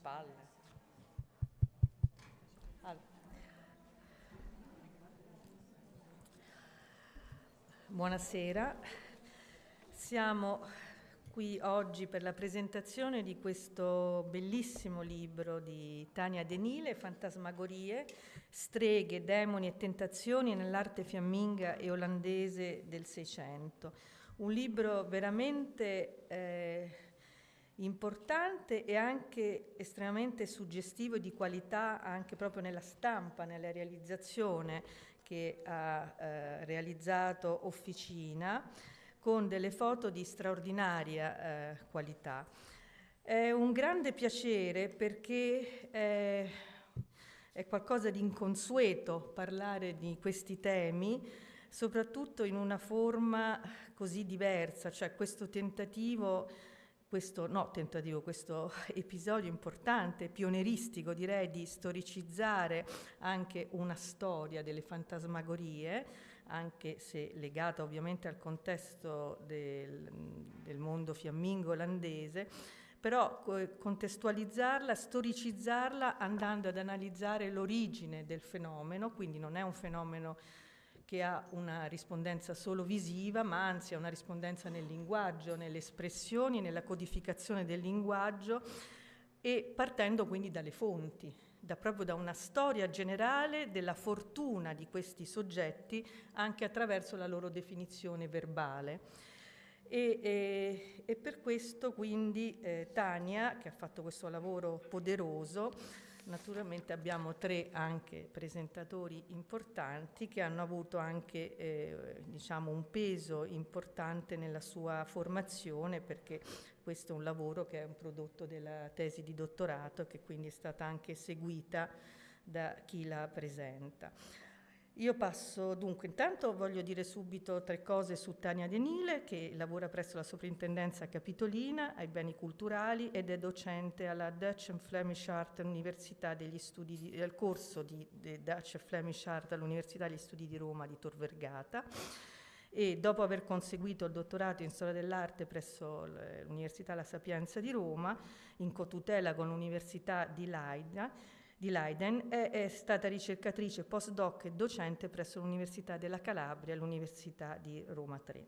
spalle. Allora. Buonasera, siamo qui oggi per la presentazione di questo bellissimo libro di Tania De Nile, Fantasmagorie, streghe, demoni e tentazioni nell'arte fiamminga e olandese del Seicento. Un libro veramente importante e anche estremamente suggestivo e di qualità anche proprio nella stampa, nella realizzazione che ha realizzato Officina, con delle foto di straordinaria qualità. È un grande piacere perché è qualcosa di inconsueto parlare di questi temi, soprattutto in una forma così diversa, cioè questo episodio importante, pionieristico direi, di storicizzare anche una storia delle fantasmagorie, anche se legata ovviamente al contesto del mondo fiammingo olandese, però contestualizzarla, storicizzarla andando ad analizzare l'origine del fenomeno, quindi non è un fenomeno che ha una rispondenza solo visiva, ma anzi ha una rispondenza nel linguaggio, nelle espressioni, nella codificazione del linguaggio, e partendo quindi dalle fonti, proprio da una storia generale della fortuna di questi soggetti anche attraverso la loro definizione verbale. E per questo quindi Tania, che ha fatto questo lavoro poderoso, naturalmente abbiamo tre anche presentatori importanti che hanno avuto anche diciamo un peso importante nella sua formazione, perché questo è un lavoro che è un prodotto della tesi di dottorato, che quindi è stata anche seguita da chi la presenta. Io passo dunque, intanto voglio dire subito tre cose su Tania De Nile, che lavora presso la Soprintendenza Capitolina ai beni culturali ed è docente alla Dutch and Flemish Art all'Università degli Studi del corso di Dutch and Flemish Art all'Università degli Studi di Roma di Tor Vergata, e dopo aver conseguito il dottorato in storia dell'arte presso l'Università La Sapienza di Roma, in cotutela con l'Università di Leiden, è stata ricercatrice postdoc e docente presso l'Università della Calabria e l'Università di Roma 3.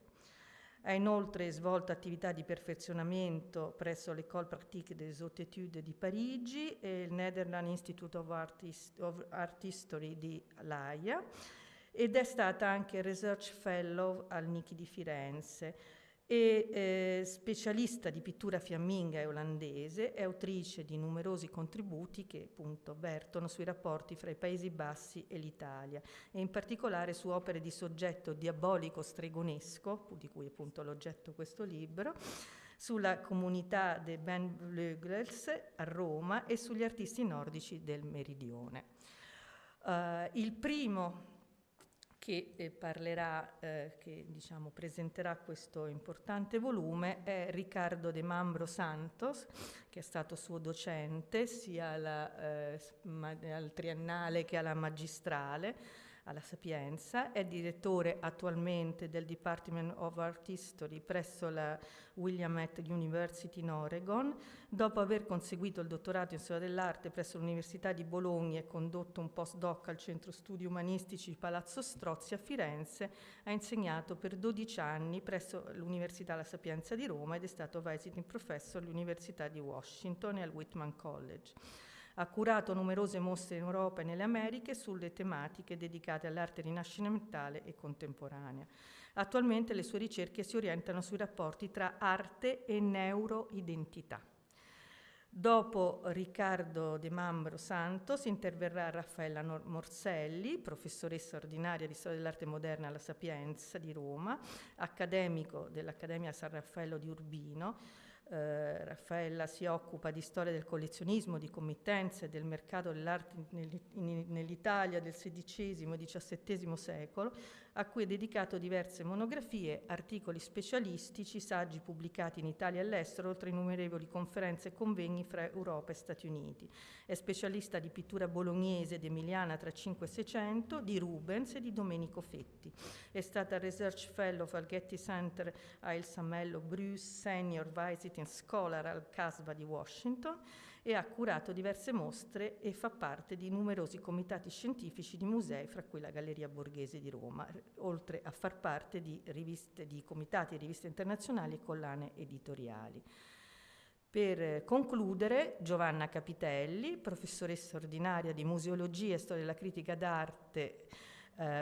Ha inoltre svolto attività di perfezionamento presso l'École pratique des hautes études di Parigi e il Netherlands Institute of Art History di L'Aia, ed è stata anche Research Fellow al Niki di Firenze e specialista di pittura fiamminga e olandese, è autrice di numerosi contributi che appunto vertono sui rapporti fra i Paesi Bassi e l'Italia, e in particolare su opere di soggetto diabolico stregonesco, di cui appunto l'oggetto questo libro, sulla comunità dei Ben Vleugels a Roma e sugli artisti nordici del Meridione. Il primo che parlerà, che diciamo presenterà questo importante volume è Ricardo de Mambro Santos, che è stato suo docente sia al triennale che alla magistrale alla Sapienza, è direttore attualmente del Department of Art History presso la Willamette University in Oregon. Dopo aver conseguito il dottorato in storia dell'arte presso l'Università di Bologna e condotto un postdoc al Centro Studi Umanistici Palazzo Strozzi a Firenze, ha insegnato per 12 anni presso l'Università La Sapienza di Roma ed è stato visiting professor all'Università di Washington e al Whitman College. Ha curato numerose mostre in Europa e nelle Americhe sulle tematiche dedicate all'arte rinascimentale e contemporanea. Attualmente le sue ricerche si orientano sui rapporti tra arte e neuroidentità. Dopo Ricardo de Mambro Santos interverrà Raffaella Morselli, professoressa ordinaria di storia dell'arte moderna alla Sapienza di Roma, accademico dell'Accademia San Raffaello di Urbino. Raffaella si occupa di storia del collezionismo, di committenza e del mercato dell'arte nell'Italia del XVI e XVII secolo, a cui è dedicato diverse monografie, articoli specialistici, saggi pubblicati in Italia e all'estero, oltre a innumerevoli conferenze e convegni fra Europa e Stati Uniti. È specialista di pittura bolognese ed emiliana tra 5 e 600, di Rubens e di Domenico Fetti. È stata Research Fellow al Getty Center a Il Samello Bruce, Senior Visiting American Scholar al Casbah di Washington e ha curato diverse mostre e fa parte di numerosi comitati scientifici di musei, fra cui la Galleria Borghese di Roma, oltre a far parte di comitati e riviste internazionali e collane editoriali. Per concludere, Giovanna Capitelli, professoressa ordinaria di Museologia e Storia della Critica d'Arte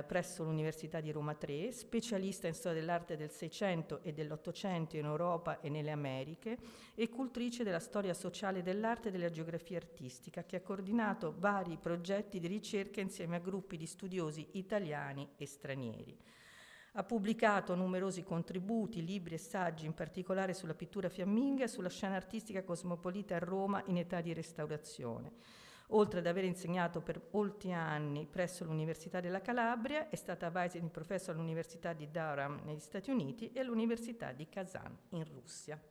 presso l'Università di Roma III, specialista in storia dell'arte del Seicento e dell'Ottocento in Europa e nelle Americhe e cultrice della storia sociale dell'arte e della geografia artistica, che ha coordinato vari progetti di ricerca insieme a gruppi di studiosi italiani e stranieri. Ha pubblicato numerosi contributi, libri e saggi, in particolare sulla pittura fiamminga e sulla scena artistica cosmopolita a Roma in età di restaurazione. Oltre ad aver insegnato per molti anni presso l'Università della Calabria, è stata visiting professor all'Università di Durham negli Stati Uniti e all'Università di Kazan in Russia.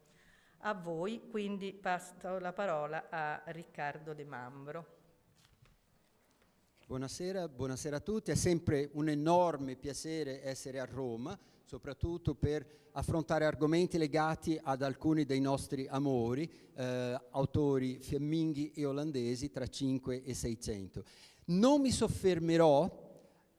A voi, quindi, passo la parola a Riccardo De Mambro. Buonasera, buonasera a tutti. È sempre un enorme piacere essere a Roma, soprattutto per affrontare argomenti legati ad alcuni dei nostri amori, autori fiamminghi e olandesi tra 5 e 600. Non mi soffermerò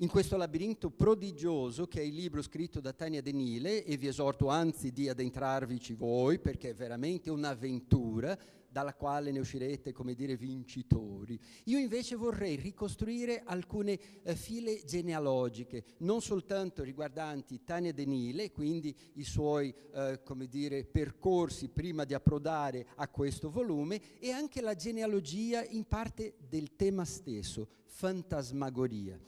in questo labirinto prodigioso che è il libro scritto da Tania De Nile, e vi esorto anzi di addentrarvici voi, perché è veramente un'avventura dalla quale ne uscirete, come dire, vincitori. Io invece vorrei ricostruire alcune file genealogiche, non soltanto riguardanti Tania De Nile, quindi i suoi, come dire, percorsi prima di approdare a questo volume, e anche la genealogia in parte del tema stesso, fantasmagoria.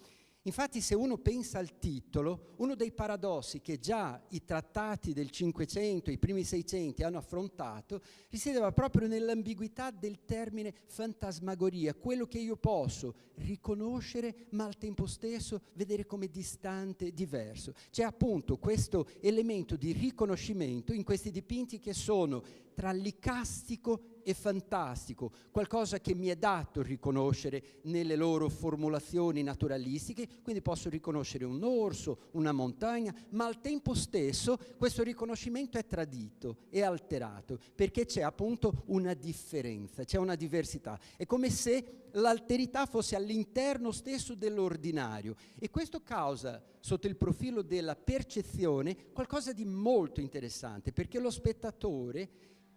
Infatti, se uno pensa al titolo, uno dei paradossi che già i trattati del Cinquecento, i primi Seicenti hanno affrontato, risiedeva proprio nell'ambiguità del termine fantasmagoria, quello che io posso riconoscere ma al tempo stesso vedere come distante, diverso. C'è appunto questo elemento di riconoscimento in questi dipinti che sono tra l'icastico e fantastico, qualcosa che mi è dato riconoscere nelle loro formulazioni naturalistiche, quindi posso riconoscere un orso, una montagna, ma al tempo stesso questo riconoscimento è tradito, è alterato, perché c'è appunto una differenza, c'è una diversità. È come se l'alterità fosse all'interno stesso dell'ordinario, e questo causa, sotto il profilo della percezione, qualcosa di molto interessante, perché lo spettatore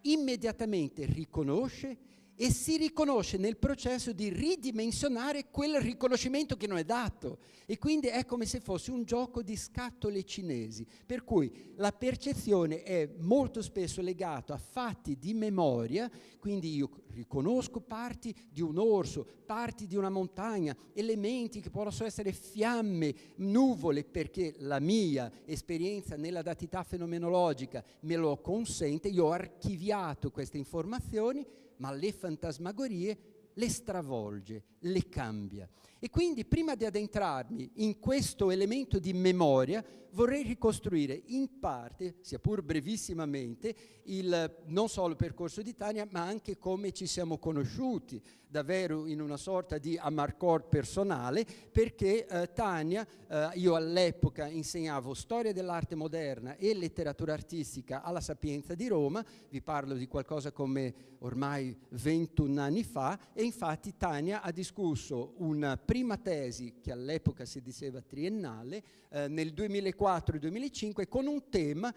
immediatamente riconosce e si riconosce nel processo di ridimensionare quel riconoscimento che non è dato, e quindi è come se fosse un gioco di scatole cinesi, per cui la percezione è molto spesso legata a fatti di memoria, quindi io riconosco parti di un orso, parti di una montagna, elementi che possono essere fiamme, nuvole, perché la mia esperienza nella datità fenomenologica me lo consente, io ho archiviato queste informazioni, ma le fantasmagorie le stravolge, le cambia. E quindi, prima di addentrarmi in questo elemento di memoria, vorrei ricostruire in parte, sia pur brevissimamente, non solo il percorso di Tania, ma anche come ci siamo conosciuti, davvero in una sorta di amarcord personale, perché Tania, io all'epoca insegnavo storia dell'arte moderna e letteratura artistica alla Sapienza di Roma, vi parlo di qualcosa come ormai 21 anni fa, e infatti Tania ha discusso una prima tesi, che all'epoca si diceva triennale, nel 2004-2005, con un tema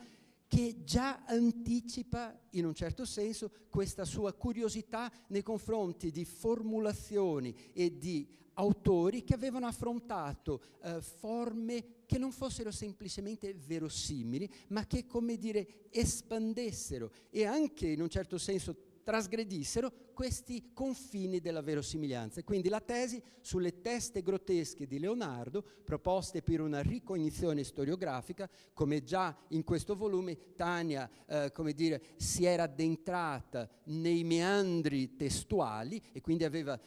che già anticipa, in un certo senso, questa sua curiosità nei confronti di formulazioni e di autori che avevano affrontato forme che non fossero semplicemente verosimili, ma che, come dire, espandessero e anche, in un certo senso, trasgredissero questi confini della verosimiglianza. Quindi la tesi sulle teste grottesche di Leonardo, proposte per una ricognizione storiografica, come già in questo volume Tania, come dire, si era addentrata nei meandri testuali e quindi aveva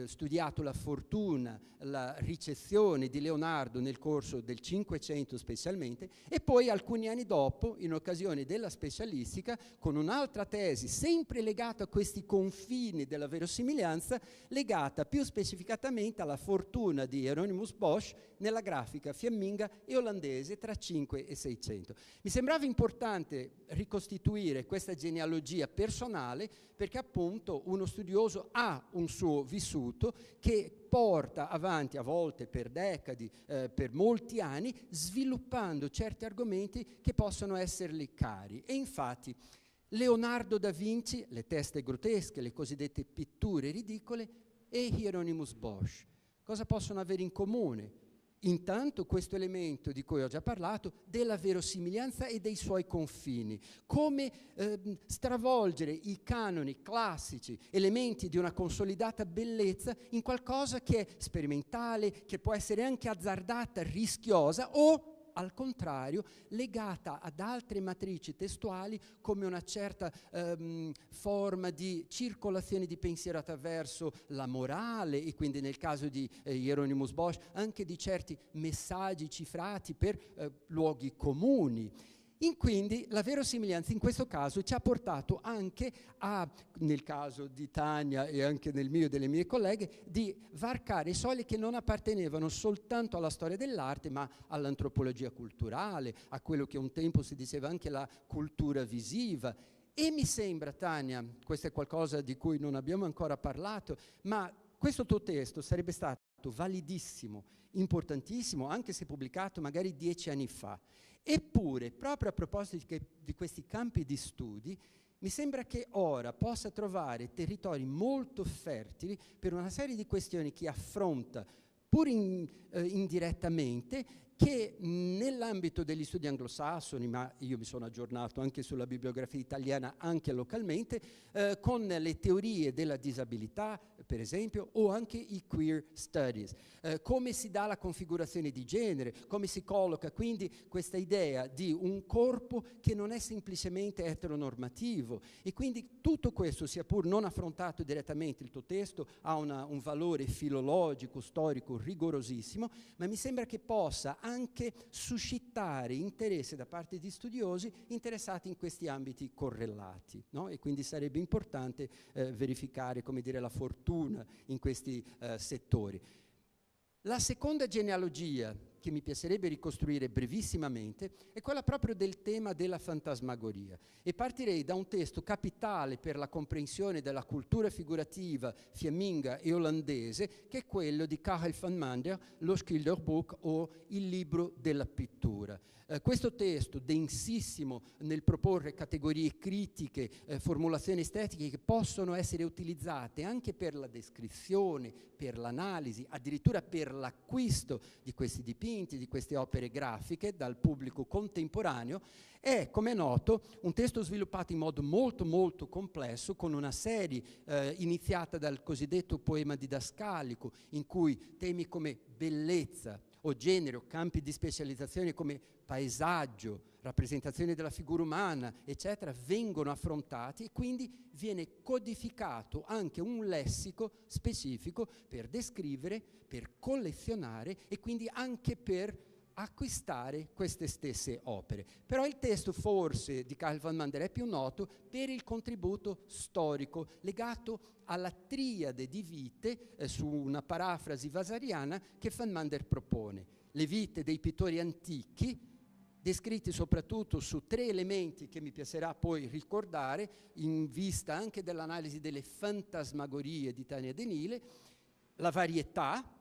studiato la fortuna, la ricezione di Leonardo nel corso del Cinquecento specialmente, e poi alcuni anni dopo, in occasione della specialistica, con un'altra tesi sempre legata a questi confini confini della verosimiglianza, legata più specificatamente alla fortuna di Hieronymus Bosch nella grafica fiamminga e olandese tra 5 e 600. Mi sembrava importante ricostituire questa genealogia personale perché appunto uno studioso ha un suo vissuto che porta avanti a volte per decadi, per molti anni, sviluppando certi argomenti che possono essergli cari. E infatti Leonardo da Vinci, le teste grottesche, le cosiddette pitture ridicole, e Hieronymus Bosch, cosa possono avere in comune? Intanto questo elemento di cui ho già parlato, della verosimiglianza e dei suoi confini, come stravolgere i canoni classici, elementi di una consolidata bellezza in qualcosa che è sperimentale, che può essere anche azzardata, rischiosa o al contrario, legata ad altre matrici testuali come una certa forma di circolazione di pensiero attraverso la morale e quindi nel caso di Hieronymus Bosch anche di certi messaggi cifrati per luoghi comuni. Quindi la verosimiglianza in questo caso ci ha portato anche a, nel caso di Tania e anche nel mio e delle mie colleghe, di varcare soglie che non appartenevano soltanto alla storia dell'arte, ma all'antropologia culturale, a quello che un tempo si diceva anche la cultura visiva. E mi sembra, Tania, questo è qualcosa di cui non abbiamo ancora parlato, ma questo tuo testo sarebbe stato validissimo, importantissimo, anche se pubblicato magari 10 anni fa. Eppure, proprio a proposito di questi campi di studi, mi sembra che ora possa trovare territori molto fertili per una serie di questioni che affronta, pur indirettamente, che nell'ambito degli studi anglosassoni, ma io mi sono aggiornato anche sulla bibliografia italiana, anche localmente, con le teorie della disabilità, per esempio, o anche i queer studies. Come si dà la configurazione di genere, come si colloca quindi questa idea di un corpo che non è semplicemente eteronormativo. E quindi tutto questo, sia pur non affrontato direttamente, il tuo testo ha un valore filologico, storico, rigorosissimo, ma mi sembra che possa anche suscitare interesse da parte di studiosi interessati in questi ambiti correlati, no? E quindi sarebbe importante verificare, come dire, la fortuna in questi settori. La seconda genealogia che mi piacerebbe ricostruire brevissimamente è quella proprio del tema della fantasmagoria e partirei da un testo capitale per la comprensione della cultura figurativa fiamminga e olandese che è quello di Karel van Mander, lo Schilderboek o il libro della pittura. Questo testo, densissimo nel proporre categorie critiche, formulazioni estetiche che possono essere utilizzate anche per la descrizione, per l'analisi, addirittura per l'acquisto di questi dipinti, di queste opere grafiche dal pubblico contemporaneo, è, come è noto, un testo sviluppato in modo molto molto complesso, con una serie iniziata dal cosiddetto poema didascalico, in cui temi come bellezza o genere o campi di specializzazione come paesaggio, rappresentazione della figura umana, eccetera, vengono affrontati e quindi viene codificato anche un lessico specifico per descrivere, per collezionare e quindi anche per acquistare queste stesse opere. Però il testo forse di Karel van Mander è più noto per il contributo storico legato alla triade di vite su una parafrasi vasariana che van Mander propone. Le vite dei pittori antichi, descritti soprattutto su 3 elementi che mi piacerà poi ricordare in vista anche dell'analisi delle fantasmagorie di Tania Denile, la varietà.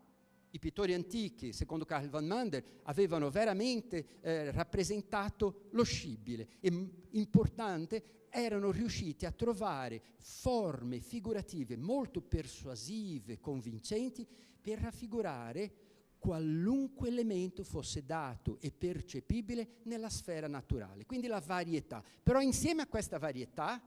I pittori antichi, secondo Karel van Mander, avevano veramente rappresentato lo scibile e, importante, erano riusciti a trovare forme figurative molto persuasive, convincenti, per raffigurare qualunque elemento fosse dato e percepibile nella sfera naturale. Quindi la varietà. Però insieme a questa varietà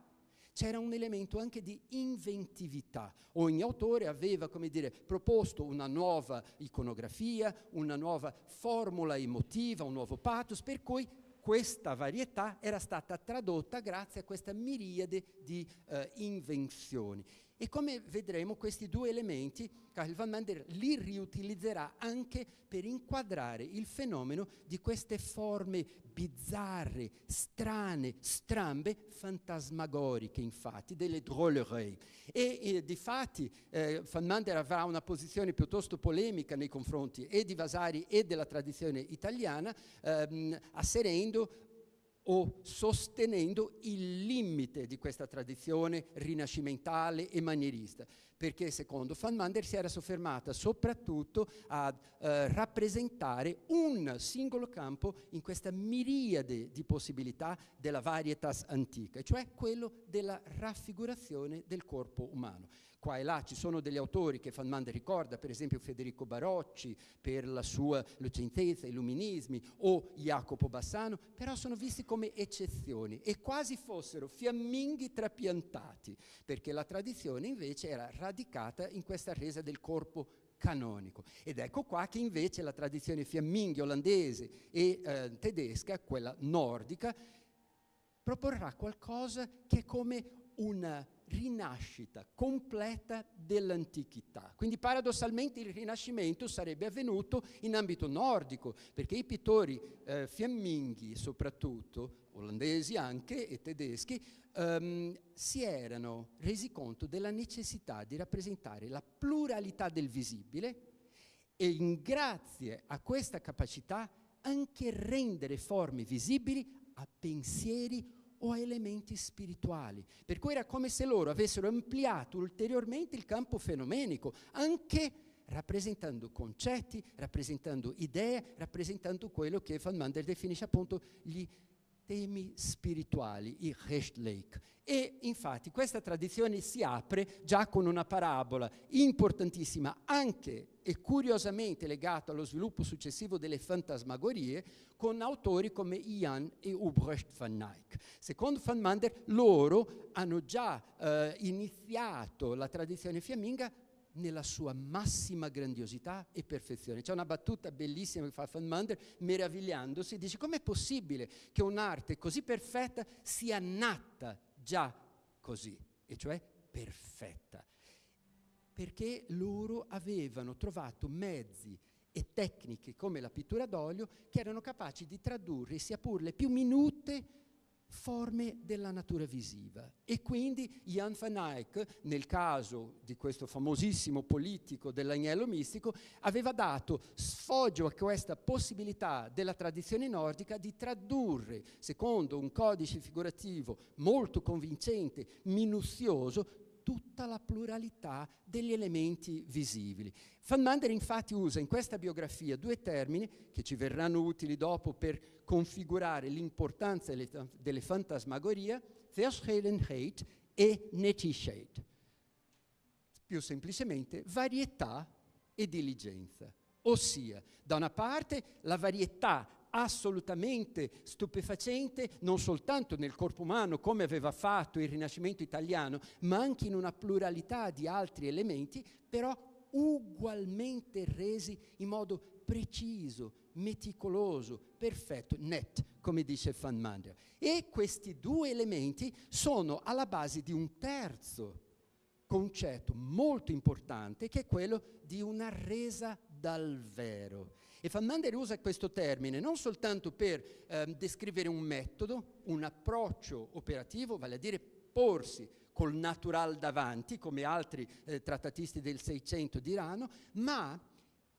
c'era un elemento anche di inventività. Ogni autore aveva, come dire, proposto una nuova iconografia, una nuova formula emotiva, un nuovo pathos, per cui questa varietà era stata tradotta grazie a questa miriade di invenzioni. E come vedremo, questi due elementi Karel van Mander li riutilizzerà anche per inquadrare il fenomeno di queste forme bizzarre, strane, strambe, fantasmagoriche infatti, delle drôleries. E difatti van Mander avrà una posizione piuttosto polemica nei confronti e di Vasari e della tradizione italiana, asserendo o sostenendo il limite di questa tradizione rinascimentale e manierista, perché secondo van Mander si era soffermata soprattutto a rappresentare un singolo campo in questa miriade di possibilità della varietas antica, cioè quello della raffigurazione del corpo umano. Qua e là ci sono degli autori che van Mander ricorda, per esempio Federico Barocci per la sua lucentezza, i luminismi, o Jacopo Bassano, però sono visti come eccezioni e quasi fossero fiamminghi trapiantati, perché la tradizione invece era radicata in questa resa del corpo canonico. Ed ecco qua che invece la tradizione fiamminghi olandese e tedesca, quella nordica, proporrà qualcosa che è come una rinascita completa dell'antichità. Quindi paradossalmente il Rinascimento sarebbe avvenuto in ambito nordico, perché i pittori fiamminghi soprattutto, olandesi anche e tedeschi, si erano resi conto della necessità di rappresentare la pluralità del visibile e grazie a questa capacità anche rendere forme visibili a pensieri o a elementi spirituali. Per cui era come se loro avessero ampliato ulteriormente il campo fenomenico, anche rappresentando concetti, rappresentando idee, rappresentando quello che van Mander definisce appunto gli temi spirituali, i Geestelijk. E infatti questa tradizione si apre già con una parabola importantissima, anche e curiosamente legata allo sviluppo successivo delle fantasmagorie, con autori come Jan e Ubrecht van Eyck. Secondo van Mander, loro hanno già iniziato la tradizione fiamminga nella sua massima grandiosità e perfezione. C'è una battuta bellissima che fa van Mander, meravigliandosi, dice: com'è possibile che un'arte così perfetta sia nata già così, e cioè perfetta? Perché loro avevano trovato mezzi e tecniche come la pittura d'olio che erano capaci di tradurre, sia pur le più minute, forme della natura visiva. E quindi Jan van Eyck, nel caso di questo famosissimo politico dell'agnello mistico, aveva dato sfoggio a questa possibilità della tradizione nordica di tradurre, secondo un codice figurativo molto convincente, minuzioso, tutta la pluralità degli elementi visibili. Van Mander infatti usa in questa biografia due termini che ci verranno utili dopo per configurare l'importanza delle fantasmagorie, verscheidenheid e nettigheid. Più semplicemente varietà e diligenza. Ossia, da una parte la varietà assolutamente stupefacente, non soltanto nel corpo umano come aveva fatto il Rinascimento italiano, ma anche in una pluralità di altri elementi, però ugualmente resi in modo preciso, meticoloso, perfetto, net, come dice van Mander. E questi due elementi sono alla base di un terzo concetto molto importante, che è quello di una resa dal vero. E van Mander usa questo termine non soltanto per descrivere un metodo, un approccio operativo, vale a dire porsi col natural davanti, come altri trattatisti del Seicento diranno, ma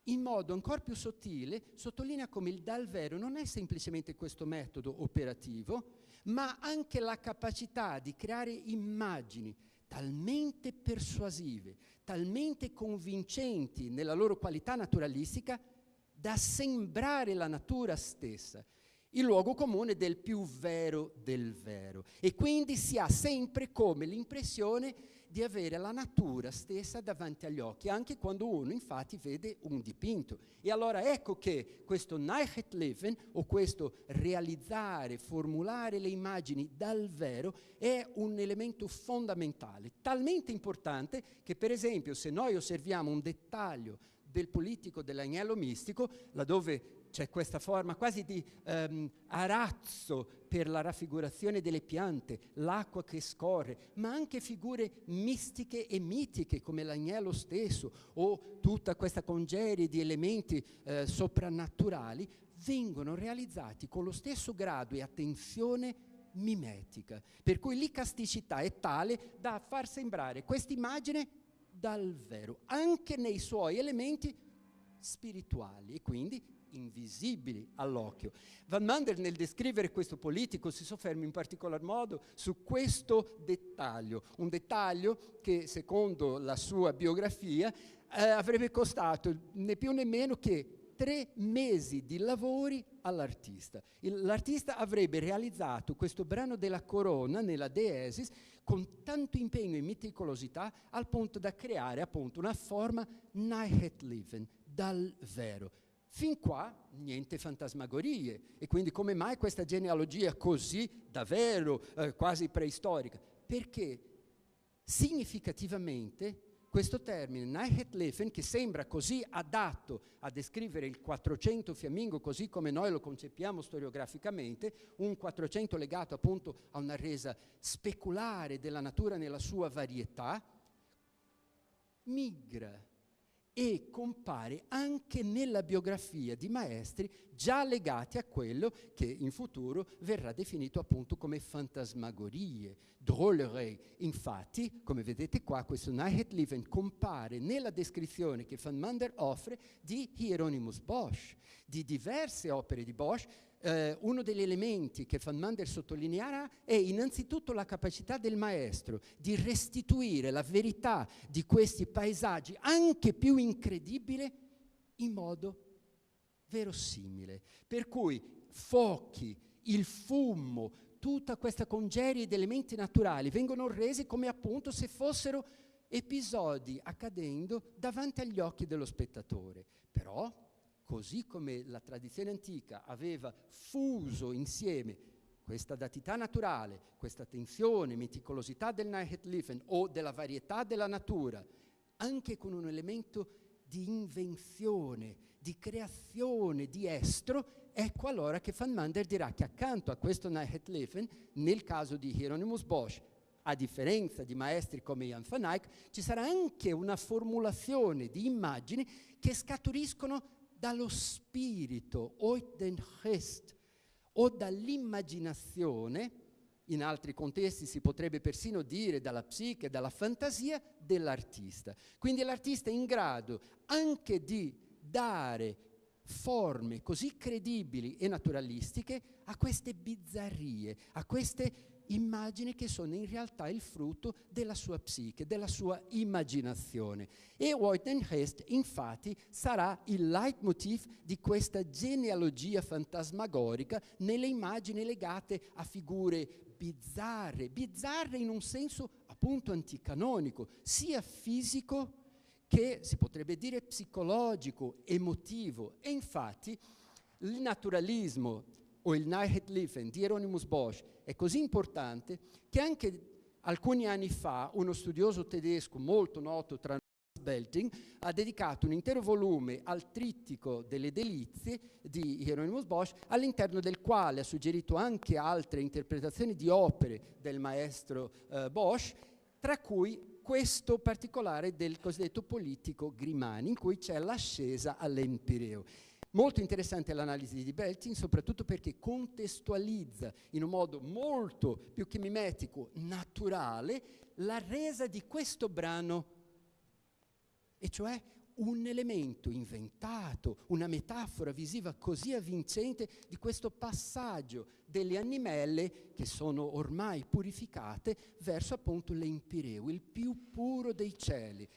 in modo ancora più sottile sottolinea come il dal vero non è semplicemente questo metodo operativo, ma anche la capacità di creare immagini talmente persuasive, talmente convincenti nella loro qualità naturalistica, da sembrare la natura stessa, il luogo comune del più vero del vero. E quindi si ha sempre come l'impressione di avere la natura stessa davanti agli occhi, anche quando uno infatti vede un dipinto. E allora ecco che questo Naichtleben, o questo realizzare, formulare le immagini dal vero, è un elemento fondamentale, talmente importante che per esempio se noi osserviamo un dettaglio del politico dell'agnello mistico, laddove c'è questa forma quasi di arazzo per la raffigurazione delle piante, l'acqua che scorre, ma anche figure mistiche e mitiche come l'agnello stesso o tutta questa congerie di elementi soprannaturali vengono realizzati con lo stesso grado e attenzione mimetica, per cui l'icasticità è tale da far sembrare questa immagine dal vero, anche nei suoi elementi spirituali e quindi invisibili all'occhio. Van Mander nel descrivere questo politico si sofferma in particolar modo su questo dettaglio, un dettaglio che secondo la sua biografia avrebbe costato né più né meno che 3 mesi di lavori all'artista. L'artista avrebbe realizzato questo brano della corona nella Deesis con tanto impegno e meticolosità al punto da creare appunto una forma Naihet-Leven, dal vero. Fin qua niente fantasmagorie, e quindi come mai questa genealogia così davvero quasi preistorica? Perché significativamente questo termine Naihet-Leven, che sembra così adatto a descrivere il 400 fiammingo così come noi lo concepiamo storiograficamente, un 400 legato appunto a una resa speculare della natura nella sua varietà, migra e compare anche nella biografia di maestri già legati a quello che in futuro verrà definito appunto come fantasmagorie, drôlerie. Infatti, come vedete qua, questo Naihet-Leven compare nella descrizione che Van Mander offre di Hieronymus Bosch, di diverse opere di Bosch. Uno degli elementi che Van Mander sottolineerà è innanzitutto la capacità del maestro di restituire la verità di questi paesaggi, anche più incredibile, in modo verosimile. Per cui fuochi, il fumo, tutta questa congerie di elementi naturali vengono resi come appunto se fossero episodi accadendo davanti agli occhi dello spettatore. Però, così come la tradizione antica aveva fuso insieme questa datità naturale, questa attenzione, meticolosità del Naihet-Leven o della varietà della natura, anche con un elemento di invenzione, di creazione, di estro, ecco allora che Van Mander dirà che accanto a questo Naihet-Leven, nel caso di Hieronymus Bosch, a differenza di maestri come Jan van Eyck, ci sarà anche una formulazione di immagini che scaturiscono dallo spirito, uit den Geest, o dall'immaginazione, in altri contesti si potrebbe persino dire dalla psiche, dalla fantasia dell'artista. Quindi l'artista è in grado anche di dare forme così credibili e naturalistiche a queste bizzarrie, a queste immagini che sono in realtà il frutto della sua psiche, della sua immaginazione. E uit den Geest, infatti, sarà il leitmotiv di questa genealogia fantasmagorica nelle immagini legate a figure bizzarre in un senso appunto anticanonico, sia fisico che si potrebbe dire psicologico, emotivo. E infatti il naturalismo o il Naihet-Leven di Hieronymus Bosch è così importante che anche alcuni anni fa uno studioso tedesco molto noto tra Belting ha dedicato un intero volume al trittico delle delizie di Hieronymus Bosch, all'interno del quale ha suggerito anche altre interpretazioni di opere del maestro Bosch, tra cui questo particolare del cosiddetto politico Grimani, in cui c'è l'ascesa all'Empireo. Molto interessante l'analisi di Belting, soprattutto perché contestualizza in un modo molto più che mimetico, naturale, la resa di questo brano, e cioè un elemento inventato, una metafora visiva così avvincente di questo passaggio delle animelle che sono ormai purificate verso appunto l'Empireo, il più puro dei cieli.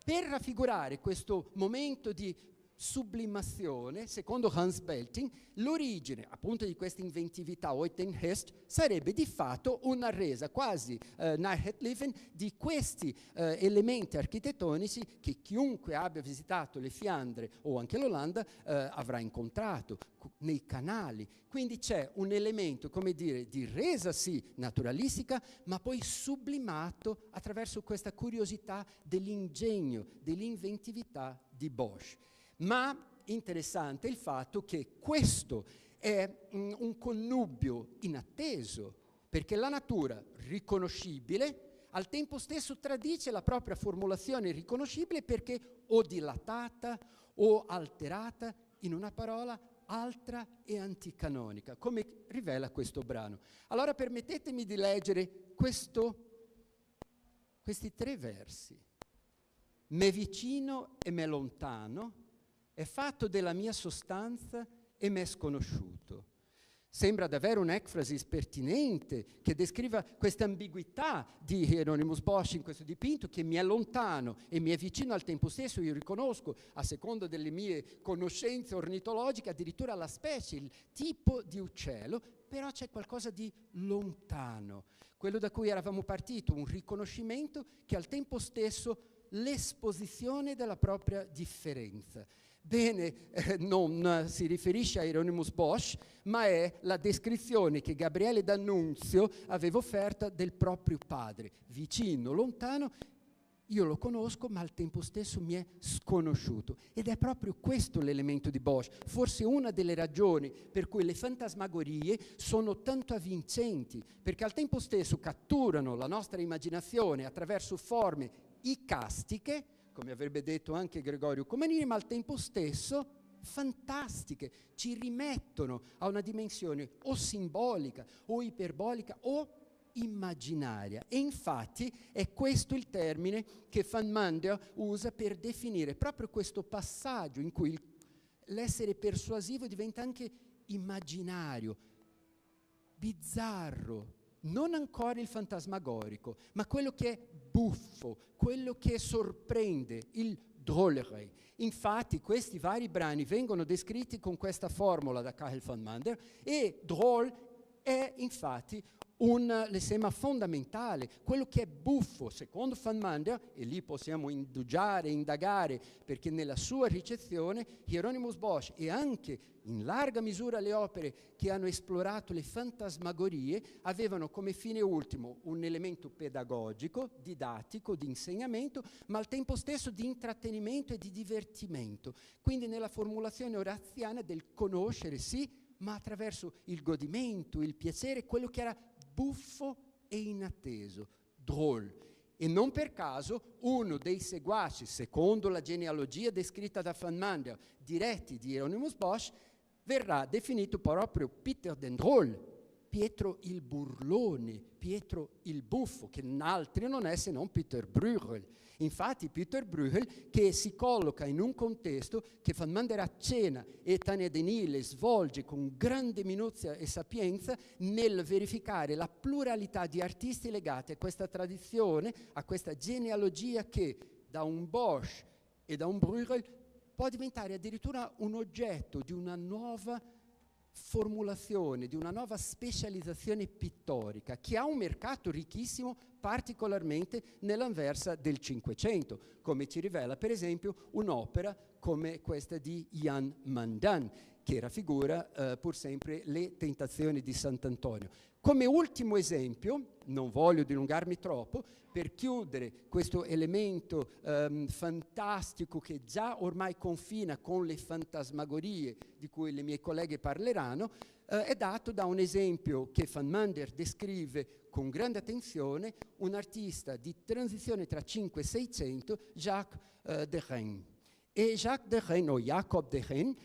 Per raffigurare questo momento di sublimazione, secondo Hans Belting, l'origine appunto di questa inventività uit den Geest sarebbe di fatto una resa quasi Naihet-Leven di questi elementi architettonici che chiunque abbia visitato le Fiandre o anche l'Olanda avrà incontrato nei canali. Quindi c'è un elemento, come dire, di resa sì naturalistica, ma poi sublimato attraverso questa curiosità dell'ingegno, dell'inventività di Bosch. Ma interessante il fatto che questo è un connubio inatteso, perché la natura riconoscibile al tempo stesso tradisce la propria formulazione riconoscibile perché o dilatata o alterata, in una parola altra e anticanonica, come rivela questo brano. Allora permettetemi di leggere questi 3 versi. Me vicino e me lontano, è fatto della mia sostanza e m'è sconosciuto. Sembra davvero un'ecfrasi pertinente che descriva questa ambiguità di Hieronymus Bosch in questo dipinto, che mi è lontano e mi è vicino al tempo stesso. Io riconosco, a seconda delle mie conoscenze ornitologiche, addirittura la specie, il tipo di uccello, però c'è qualcosa di lontano, quello da cui eravamo partiti, un riconoscimento che al tempo stesso l'esposizione della propria differenza. Bene, non si riferisce a Hieronymus Bosch, ma è la descrizione che Gabriele D'Annunzio aveva offerta del proprio padre. Vicino, lontano, io lo conosco, ma al tempo stesso mi è sconosciuto. Ed è proprio questo l'elemento di Bosch, forse una delle ragioni per cui le fantasmagorie sono tanto avvincenti, perché al tempo stesso catturano la nostra immaginazione attraverso forme icastiche, come avrebbe detto anche Gregorio Comanini, ma al tempo stesso fantastiche, ci rimettono a una dimensione o simbolica o iperbolica o immaginaria. E infatti è questo il termine che Van Mander usa per definire proprio questo passaggio in cui l'essere persuasivo diventa anche immaginario, bizzarro, non ancora il fantasmagorico, ma quello che è buffo, quello che sorprende, il drôlerie. Infatti questi vari brani vengono descritti con questa formula da Karel van Mander, e drôle è infatti un lessema fondamentale, quello che è buffo, secondo Van Mander, e lì possiamo indugiare, indagare, perché nella sua ricezione Hieronymus Bosch e anche in larga misura le opere che hanno esplorato le fantasmagorie avevano come fine ultimo un elemento pedagogico, didattico, di insegnamento, ma al tempo stesso di intrattenimento e di divertimento. Quindi nella formulazione oraziana del conoscere, sì, ma attraverso il godimento, il piacere, quello che era buffo e inatteso, drôle. E non per caso uno dei seguaci, secondo la genealogia descritta da Van Mander, diretti di Hieronymus Bosch, verrà definito proprio Pieter den Drôle, Pietro il burlone, Pietro il buffo, che altri non è se non Pieter Bruegel. Infatti Pieter Bruegel, che si colloca in un contesto che Van Mander accenna e Tania Denis svolge con grande minuzia e sapienza nel verificare la pluralità di artisti legati a questa tradizione, a questa genealogia che da un Bosch e da un Bruegel può diventare addirittura un oggetto di una nuova formulazione, di una nuova specializzazione pittorica che ha un mercato ricchissimo, particolarmente nell'Anversa del Cinquecento, come ci rivela per esempio un'opera come questa di Jan Mandan, che raffigura pur sempre le tentazioni di Sant'Antonio. Come ultimo esempio, non voglio dilungarmi troppo, per chiudere questo elemento fantastico che già ormai confina con le fantasmagorie di cui le mie colleghe parleranno, è dato da un esempio che Van Mander descrive con grande attenzione, un artista di transizione tra 5 e 600, Jacques de Rennes. E Jacques de Rennes, o Jacob de Rennes,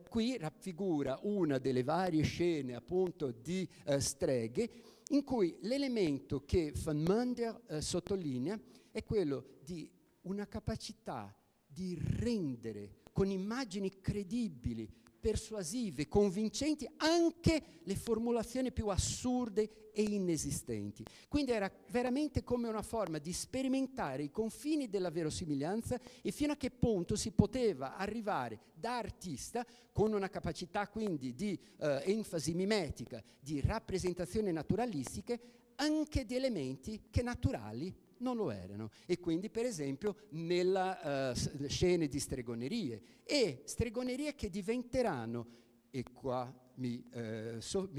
qui raffigura una delle varie scene appunto di streghe, in cui l'elemento che Van Mander sottolinea è quello di una capacità di rendere con immagini credibili, persuasive, convincenti, anche le formulazioni più assurde e inesistenti. Quindi era veramente come una forma di sperimentare i confini della verosimiglianza e fino a che punto si poteva arrivare da artista, con una capacità quindi di enfasi mimetica, di rappresentazioni naturalistiche, anche di elementi che naturali non lo erano. E quindi per esempio nella scene di stregonerie, e stregonerie che diventeranno, e qua mi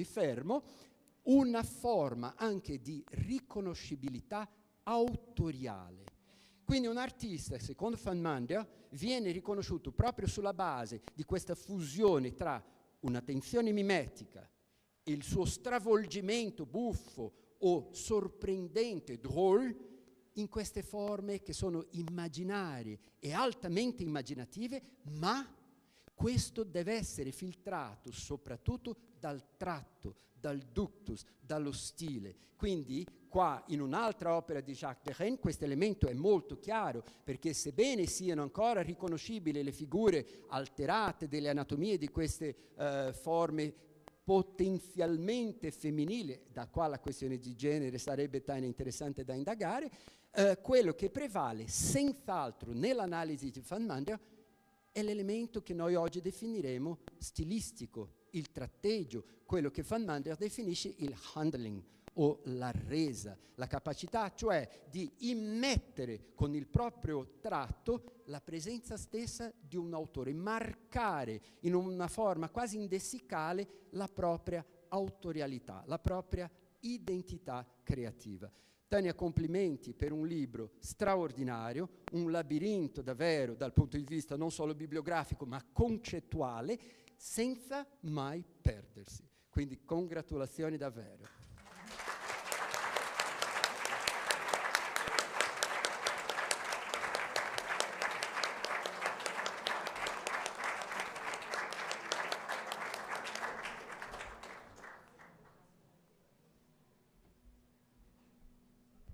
fermo, una forma anche di riconoscibilità autoriale. Quindi un artista, secondo Van Mander, viene riconosciuto proprio sulla base di questa fusione tra una tensione mimetica e il suo stravolgimento buffo o sorprendente, drôle, in queste forme che sono immaginarie e altamente immaginative, ma questo deve essere filtrato soprattutto dal tratto, dal ductus, dallo stile. Quindi qua in un'altra opera di Jacques Derain questo elemento è molto chiaro, perché sebbene siano ancora riconoscibili le figure alterate delle anatomie di queste forme potenzialmente femminili, da qua la questione di genere sarebbe tanto interessante da indagare, quello che prevale senz'altro nell'analisi di Van Mander è l'elemento che noi oggi definiremo stilistico, il tratteggio, quello che Van Mander definisce il handling o la resa, la capacità cioè di immettere con il proprio tratto la presenza stessa di un autore, marcare in una forma quasi indessicale la propria autorialità, la propria identità creativa. Tania, complimenti per un libro straordinario, un labirinto davvero dal punto di vista non solo bibliografico ma concettuale, senza mai perdersi. Quindi congratulazioni davvero.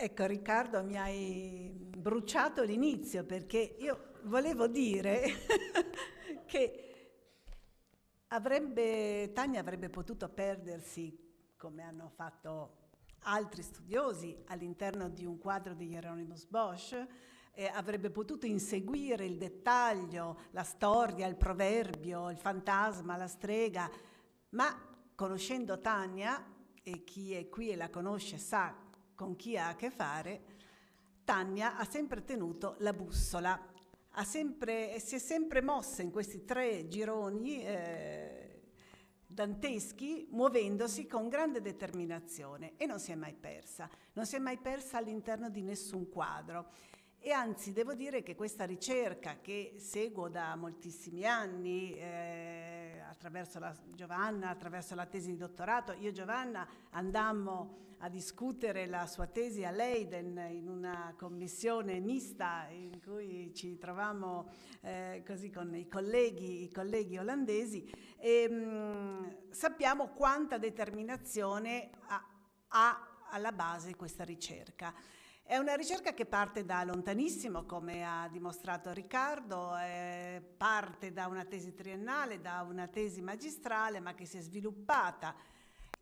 Ecco, Riccardo, mi hai bruciato l'inizio, perché io volevo dire che Tania avrebbe potuto perdersi, come hanno fatto altri studiosi, all'interno di un quadro di Hieronymus Bosch, avrebbe potuto inseguire il dettaglio, la storia, il proverbio, il fantasma, la strega, ma conoscendo Tania, e chi è qui e la conosce sa con chi ha a che fare, Tania ha sempre tenuto la bussola, si è sempre mossa in questi 3 gironi danteschi, muovendosi con grande determinazione, e non si è mai persa all'interno di nessun quadro. E anzi, devo dire che questa ricerca, che seguo da moltissimi anni, attraverso Giovanna, attraverso la tesi di dottorato, io e Giovanna andammo a discutere la sua tesi a Leiden in una commissione mista in cui ci trovammo così con i colleghi olandesi, e sappiamo quanta determinazione ha alla base questa ricerca. È una ricerca che parte da lontanissimo, come ha dimostrato Riccardo, parte da una tesi triennale, da una tesi magistrale, ma che si è sviluppata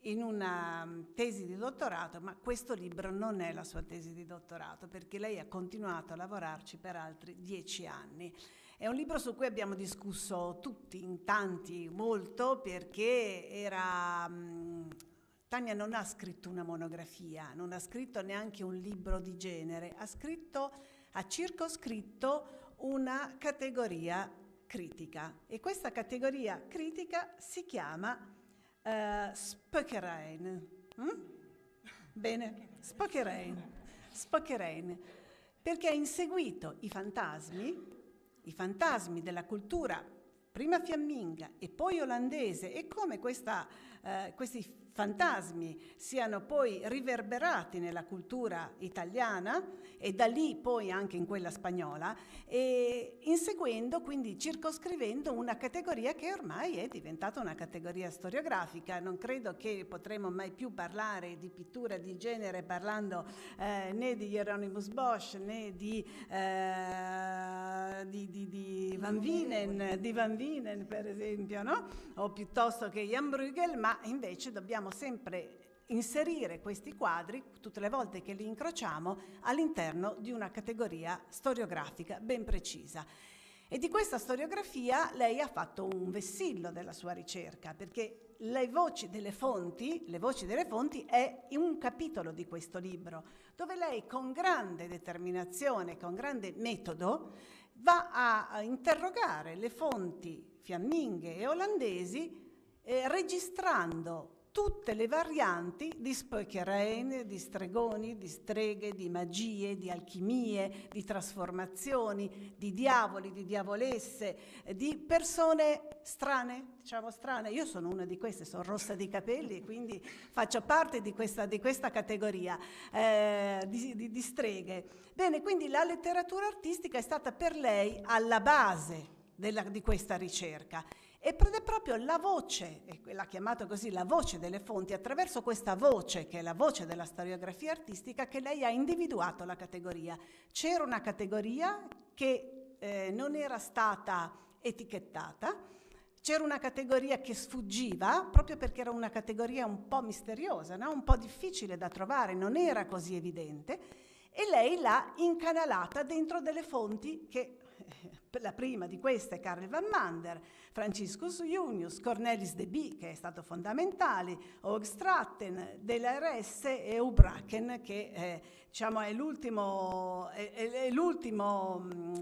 in una tesi di dottorato, ma questo libro non è la sua tesi di dottorato, perché lei ha continuato a lavorarci per altri 10 anni. È un libro su cui abbiamo discusso tutti, in tanti, molto, perché Tania non ha scritto una monografia, non ha scritto neanche un libro di genere, ha circoscritto una categoria critica, e questa categoria critica si chiama Spökereien. Bene, Spökereien, perché ha inseguito i fantasmi della cultura prima fiamminga e poi olandese, e come questi fantasmi siano poi riverberati nella cultura italiana e da lì poi anche in quella spagnola, e inseguendo, quindi circoscrivendo una categoria che ormai è diventata una categoria storiografica. Non credo che potremo mai più parlare di pittura di genere parlando né di Hieronymus Bosch né di Van Vinen, per esempio, no? O piuttosto che Jan Bruegel, ma invece dobbiamo sempre inserire questi quadri, tutte le volte che li incrociamo, all'interno di una categoria storiografica ben precisa. E di questa storiografia lei ha fatto un vessillo della sua ricerca, perché le voci delle fonti è un capitolo di questo libro, dove lei con grande determinazione, con grande metodo, va a interrogare le fonti fiamminghe e olandesi, registrando tutte le varianti di spökereien, di stregoni, di streghe, di magie, di alchimie, di trasformazioni, di diavoli, di diavolesse, di persone strane, diciamo strane. Io sono una di queste, sono rossa di capelli, quindi faccio parte di questa categoria di streghe. Bene, quindi la letteratura artistica è stata per lei alla base di questa ricerca. Ed è proprio la voce, l'ha chiamato così, la voce delle fonti, attraverso questa voce, che è la voce della storiografia artistica, che lei ha individuato la categoria. C'era una categoria che non era stata etichettata, c'era una categoria che sfuggiva, proprio perché era una categoria un po' misteriosa, no? Un po' difficile da trovare, non era così evidente, e lei l'ha incanalata dentro delle fonti che... La prima di queste è Karel van Mander, Franciscus Junius, Cornelis de Bie, che è stato fondamentale, Hoogstraten, Delares e Houbraken, che diciamo è l'ultimo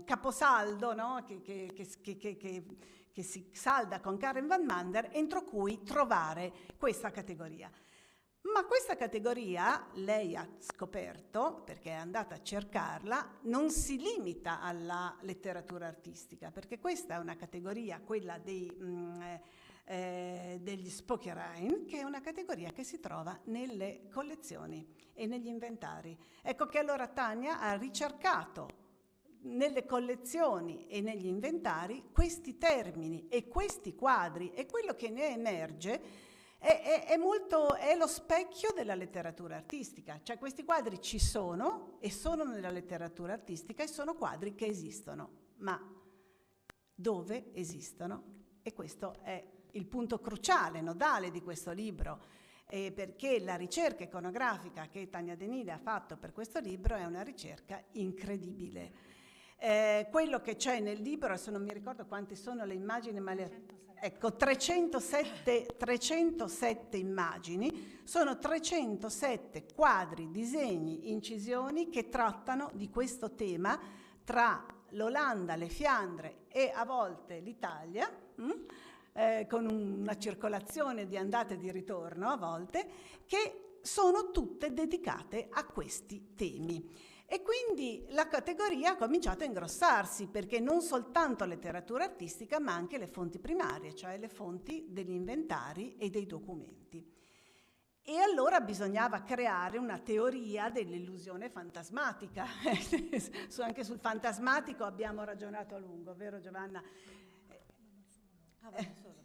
caposaldo, no? che si salda con Karel van Mander, entro cui trovare questa categoria. Ma questa categoria, lei ha scoperto, perché è andata a cercarla, non si limita alla letteratura artistica, perché questa è una categoria, quella degli spökereien, che è una categoria che si trova nelle collezioni e negli inventari. Ecco che allora Tania ha ricercato nelle collezioni e negli inventari questi termini e questi quadri, e quello che ne emerge è lo specchio della letteratura artistica. Cioè questi quadri ci sono e sono nella letteratura artistica e sono quadri che esistono, ma dove esistono? E questo è il punto cruciale, nodale di questo libro, perché la ricerca iconografica che Tania Denile ha fatto per questo libro è una ricerca incredibile. Quello che c'è nel libro, adesso non mi ricordo quante sono le immagini, ma 307 immagini, sono 307 quadri, disegni, incisioni che trattano di questo tema tra l'Olanda, le Fiandre e a volte l'Italia, con una circolazione di andata e di ritorno a volte, che sono tutte dedicate a questi temi. E quindi la categoria ha cominciato a ingrossarsi, perché non soltanto letteratura artistica, ma anche le fonti primarie, cioè le fonti degli inventari e dei documenti. E allora bisognava creare una teoria dell'illusione fantasmatica. Anche sul fantasmatico abbiamo ragionato a lungo, vero Giovanna?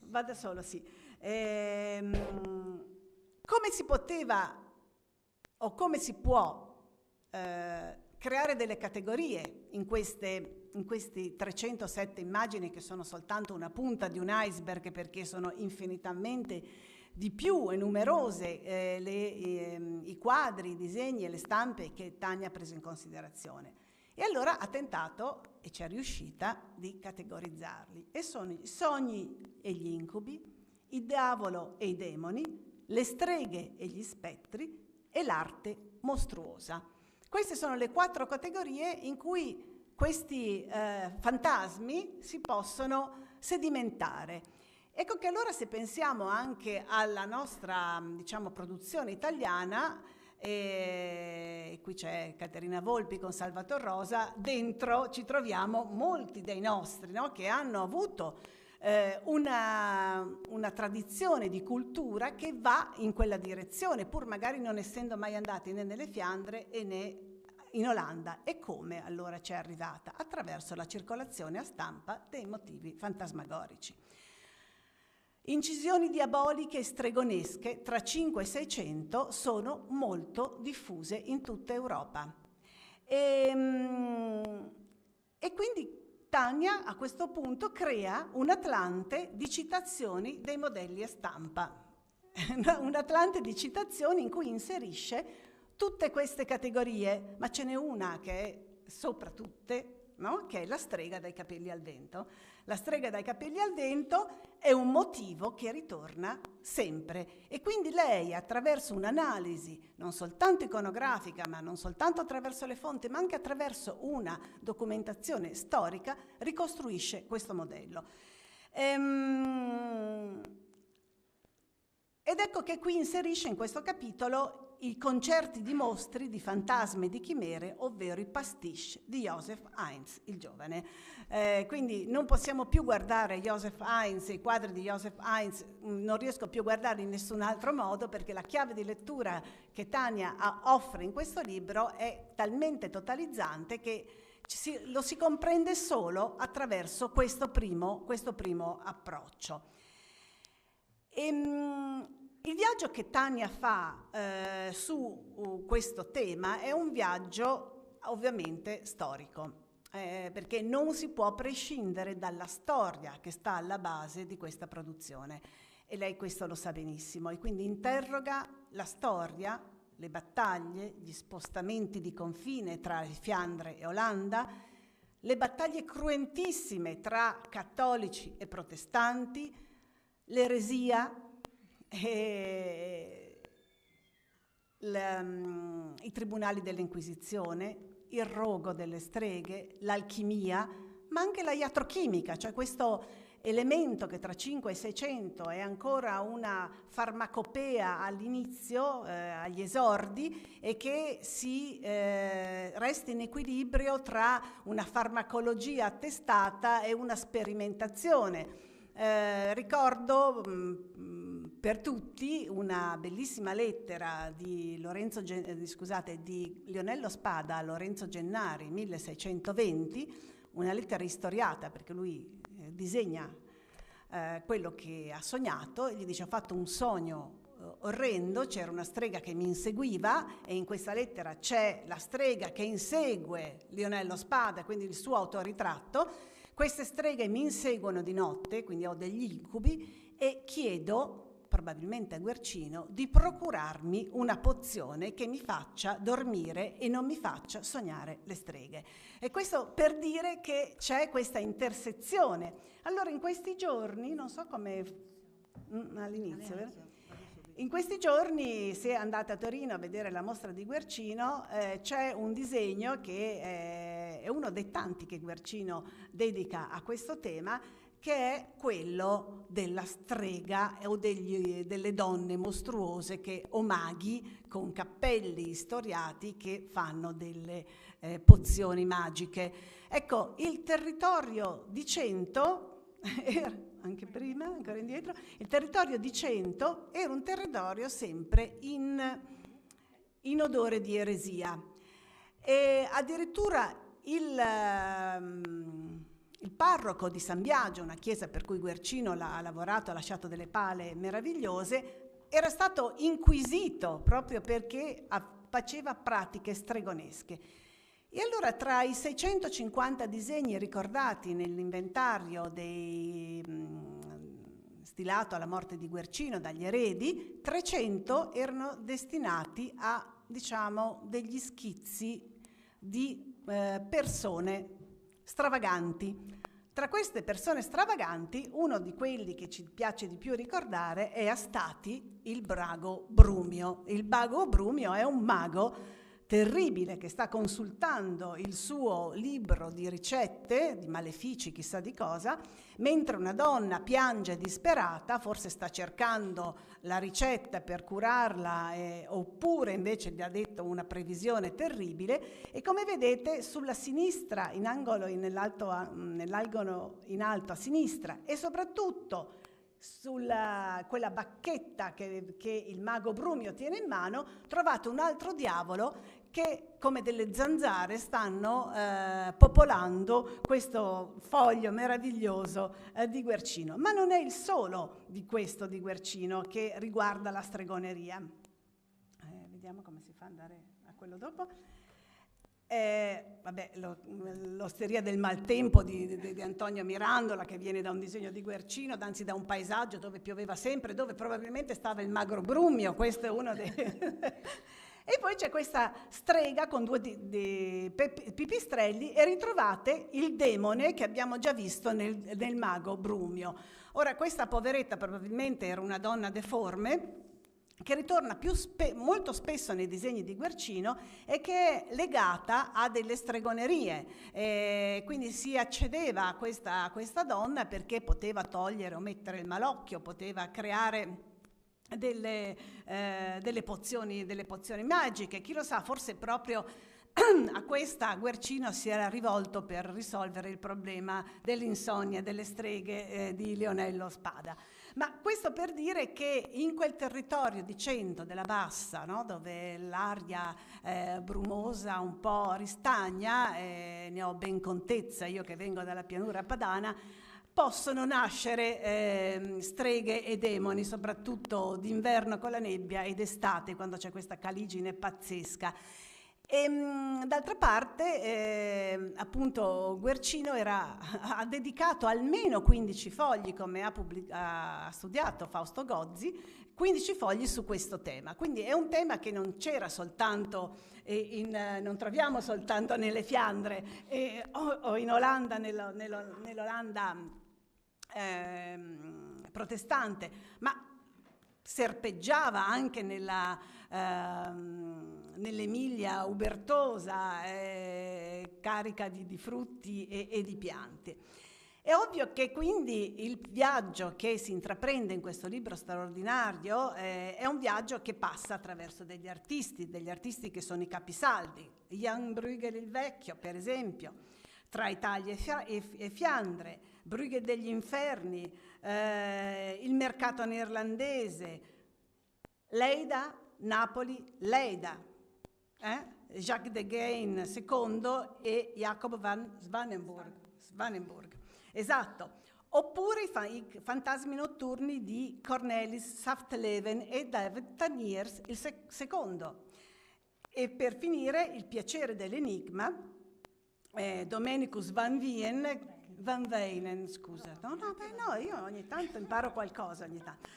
Va da solo, sì. Come si poteva o come si può creare delle categorie in questi 307 immagini, che sono soltanto una punta di un iceberg, perché sono infinitamente di più e numerose i quadri, i disegni e le stampe che Tania ha preso in considerazione. E allora ha tentato, e ci è riuscita, di categorizzarli. E sono i sogni e gli incubi, il diavolo e i demoni, le streghe e gli spettri e l'arte mostruosa. Queste sono le 4 categorie in cui questi fantasmi si possono sedimentare. Ecco che allora, se pensiamo anche alla nostra, diciamo, produzione italiana, qui c'è Caterina Volpi con Salvator Rosa, dentro ci troviamo molti dei nostri, no? Che hanno avuto una tradizione di cultura che va in quella direzione, pur magari non essendo mai andati né nelle Fiandre né in Olanda. E come allora ci è arrivata? Attraverso la circolazione a stampa dei motivi fantasmagorici. Incisioni diaboliche e stregonesche tra 5 e 600 sono molto diffuse in tutta Europa. E quindi Tania a questo punto crea un Atlante di citazioni dei modelli a stampa, un Atlante di citazioni in cui inserisce tutte queste categorie, ma ce n'è una che è sopra tutte, no? Che è la strega dai capelli al vento. La strega dai capelli al vento è un motivo che ritorna sempre, e quindi lei, attraverso un'analisi non soltanto iconografica, ma non soltanto attraverso le fonti, ma anche attraverso una documentazione storica, ricostruisce questo modello. E Ed ecco che qui inserisce in questo capitolo i concerti di mostri, di fantasmi e di chimere, ovvero i pastiche di Joseph Heinz, il giovane. Quindi non possiamo più guardare Joseph Heinz, i quadri di Joseph Heinz, non riesco più a guardarli in nessun altro modo, perché la chiave di lettura che Tania offre in questo libro è talmente totalizzante che lo si comprende solo attraverso questo primo approccio. Il viaggio che Tania fa su questo tema è un viaggio ovviamente storico, perché non si può prescindere dalla storia che sta alla base di questa produzione, e lei questo lo sa benissimo, e quindi interroga la storia, le battaglie, gli spostamenti di confine tra Fiandre e Olanda, le battaglie cruentissime tra cattolici e protestanti, l'eresia, i tribunali dell'Inquisizione, il rogo delle streghe, l'alchimia, ma anche la iatrochimica, cioè questo elemento che tra 5 e 600 è ancora una farmacopea all'inizio, agli esordi, e che si resta in equilibrio tra una farmacologia attestata e una sperimentazione. Ricordo per tutti una bellissima lettera di Lionello Spada a Lorenzo Gennari, 1620, una lettera istoriata, perché lui disegna quello che ha sognato, e gli dice: ho fatto un sogno orrendo, c'era una strega che mi inseguiva, e in questa lettera c'è la strega che insegue Lionello Spada, quindi il suo autoritratto. Queste streghe mi inseguono di notte, quindi ho degli incubi, e chiedo, probabilmente a Guercino, di procurarmi una pozione che mi faccia dormire e non mi faccia sognare le streghe. E questo per dire che c'è questa intersezione. Allora in questi giorni, non so come all'inizio, vero? In questi giorni, se andate a Torino a vedere la mostra di Guercino, c'è un disegno che è uno dei tanti che Guercino dedica a questo tema, che è quello della strega o delle donne mostruose o maghi con cappelli istoriati che fanno delle pozioni magiche. Ecco, il territorio di Cento anche prima, ancora indietro, il territorio di Cento era un territorio sempre in odore di eresia. E addirittura il parroco di San Biagio, una chiesa per cui Guercino ha lavorato, ha lasciato delle pale meravigliose, era stato inquisito proprio perché faceva pratiche stregonesche. E allora tra i 650 disegni ricordati nell'inventario stilato alla morte di Guercino dagli eredi, 300 erano destinati a, diciamo, degli schizzi di persone stravaganti. Tra queste persone stravaganti, uno di quelli che ci piace di più ricordare è Astati, il Mago Brumio. Il Mago Brumio è un mago terribile che sta consultando il suo libro di ricette, di malefici, chissà di cosa, mentre una donna piange disperata, forse sta cercando la ricetta per curarla, oppure invece gli ha detto una previsione terribile. E come vedete sulla sinistra, in angolo, nell'algono in alto a sinistra, e soprattutto quella bacchetta che il Mago Brumio tiene in mano, trovate un altro diavolo che, come delle zanzare, stanno popolando questo foglio meraviglioso di Guercino. Ma non è il solo di questo di Guercino che riguarda la stregoneria. Vediamo come si fa ad andare a quello dopo. L'Osteria del Maltempo di Antonio Mirandola, che viene da un disegno di Guercino, anzi da un paesaggio dove pioveva sempre, dove probabilmente stava il Mago Brumio. Questo è uno dei e poi c'è questa strega con due pipistrelli, e ritrovate il demone che abbiamo già visto nel Mago Brumio. Ora, questa poveretta probabilmente era una donna deforme, che ritorna molto spesso nei disegni di Guercino e che è legata a delle stregonerie. Quindi si accedeva a questa donna perché poteva togliere o mettere il malocchio, poteva creare delle pozioni magiche. Chi lo sa, forse proprio a questa Guercino si era rivolto per risolvere il problema dell'insonnia delle streghe di Leonello Spada. Ma questo per dire che in quel territorio di Cento, della Bassa, no, dove l'aria brumosa un po' ristagna, ne ho ben contezza io che vengo dalla pianura padana, possono nascere streghe e demoni, soprattutto d'inverno con la nebbia e d'estate quando c'è questa caligine pazzesca. D'altra parte, appunto, Guercino ha dedicato almeno 15 fogli, come ha studiato Fausto Gozzi, 15 fogli su questo tema. Quindi è un tema che non c'era soltanto, non troviamo soltanto nelle Fiandre o in Olanda, nell'Olanda protestante, ma serpeggiava anche nell'Emilia ubertosa, carica di frutti e di piante. È ovvio che quindi il viaggio che si intraprende in questo libro straordinario è un viaggio che passa attraverso degli artisti che sono i capisaldi. Jan Bruegel il Vecchio, per esempio, tra Italia e Fiandre, Bruegel degli Inferni, il mercato neerlandese, Leida, Napoli, Leida, Jacques de Gain II e Jacob van Swanenburg. Esatto. Oppure i fantasmi notturni di Cornelis Saftleven e David Taniers il secondo. E per finire, Il piacere dell'enigma, Domenicus Van Weinen, scusa. No, io ogni tanto imparo qualcosa, ogni tanto.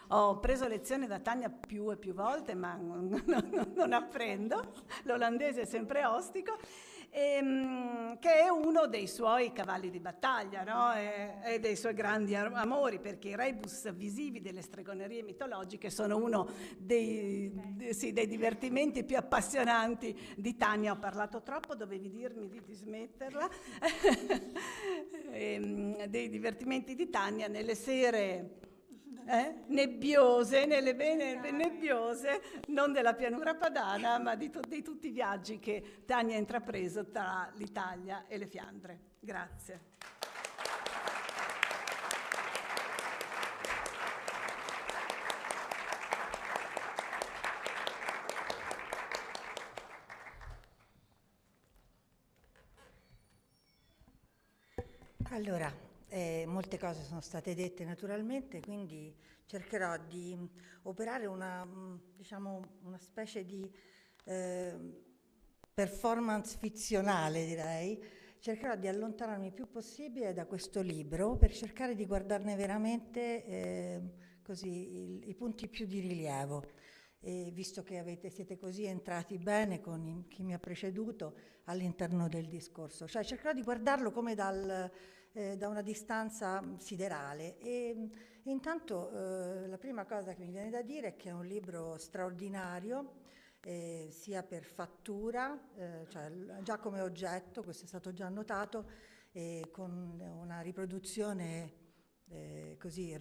Ho preso lezioni da Tania più e più volte, ma non apprendo. L'olandese è sempre ostico. Che è uno dei suoi cavalli di battaglia, no? E dei suoi grandi amori, perché i rebus visivi delle stregonerie mitologiche sono uno dei divertimenti più appassionanti di Tania. Ho parlato troppo, dovevi dirmi di smetterla. Dei divertimenti di Tania nelle sere nebbiose, nelle vene nebbiose, non della pianura padana, ma di tutti i viaggi che Tania ha intrapreso tra l'Italia e le Fiandre. Grazie. Allora, molte cose sono state dette naturalmente, quindi cercherò di operare una specie di performance fizionale, direi. Cercherò di allontanarmi il più possibile da questo libro per cercare di guardarne veramente i punti più di rilievo. E visto che siete così entrati bene con chi mi ha preceduto all'interno del discorso, cioè cercherò di guardarlo come da una distanza siderale e intanto la prima cosa che mi viene da dire è che è un libro straordinario, sia per fattura, cioè già come oggetto, questo è stato già notato, con una riproduzione così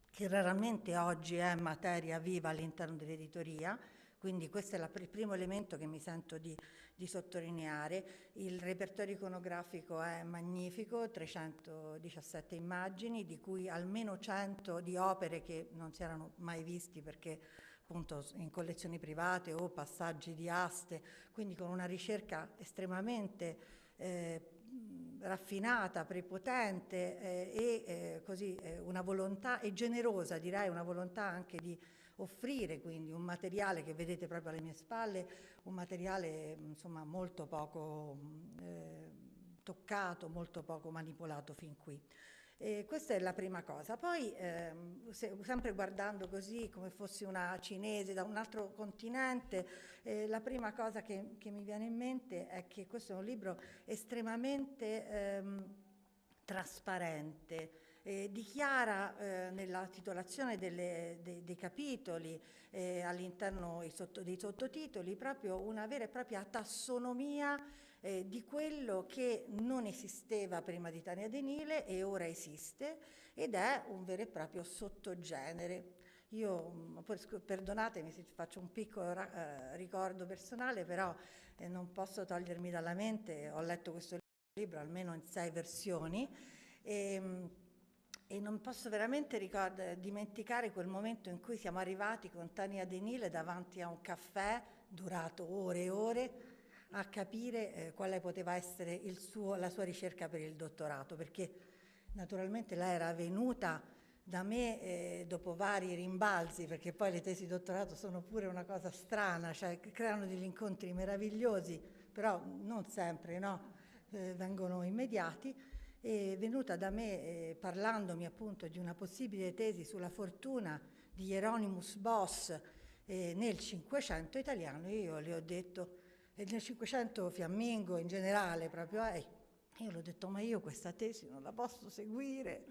che raramente oggi è materia viva all'interno dell'editoria. Quindi questo è il primo elemento che mi sento di sottolineare. Il repertorio iconografico è magnifico, 317 immagini, di cui almeno 100 di opere che non si erano mai visti perché appunto in collezioni private o passaggi di aste, quindi con una ricerca estremamente raffinata, prepotente una volontà e generosa, direi, una volontà anche di offrire quindi un materiale che vedete proprio alle mie spalle, un materiale insomma molto poco toccato, molto poco manipolato fin qui. Questa è la prima cosa. Poi sempre guardando così come fossi una cinese da un altro continente, la prima cosa che mi viene in mente è che questo è un libro estremamente trasparente, dichiara nella titolazione dei capitoli, all'interno dei sottotitoli, proprio una vera e propria tassonomia di quello che non esisteva prima di Tania De Nile e ora esiste, ed è un vero e proprio sottogenere. Io, perdonatemi se faccio un piccolo ricordo personale, però non posso togliermi dalla mente, ho letto questo libro almeno in 6 versioni, e non posso veramente dimenticare quel momento in cui siamo arrivati con Tania De Nile davanti a un caffè durato ore e ore a capire quale poteva essere la sua ricerca per il dottorato, perché naturalmente lei era venuta da me dopo vari rimbalzi, perché poi le tesi di dottorato sono pure una cosa strana, cioè creano degli incontri meravigliosi, però non sempre, no? Vengono immediati. È venuta da me parlandomi appunto di una possibile tesi sulla fortuna di Hieronymus Bosch nel Cinquecento italiano. Io le ho detto, e nel Cinquecento fiammingo in generale proprio, io le ho detto, ma io questa tesi non la posso seguire,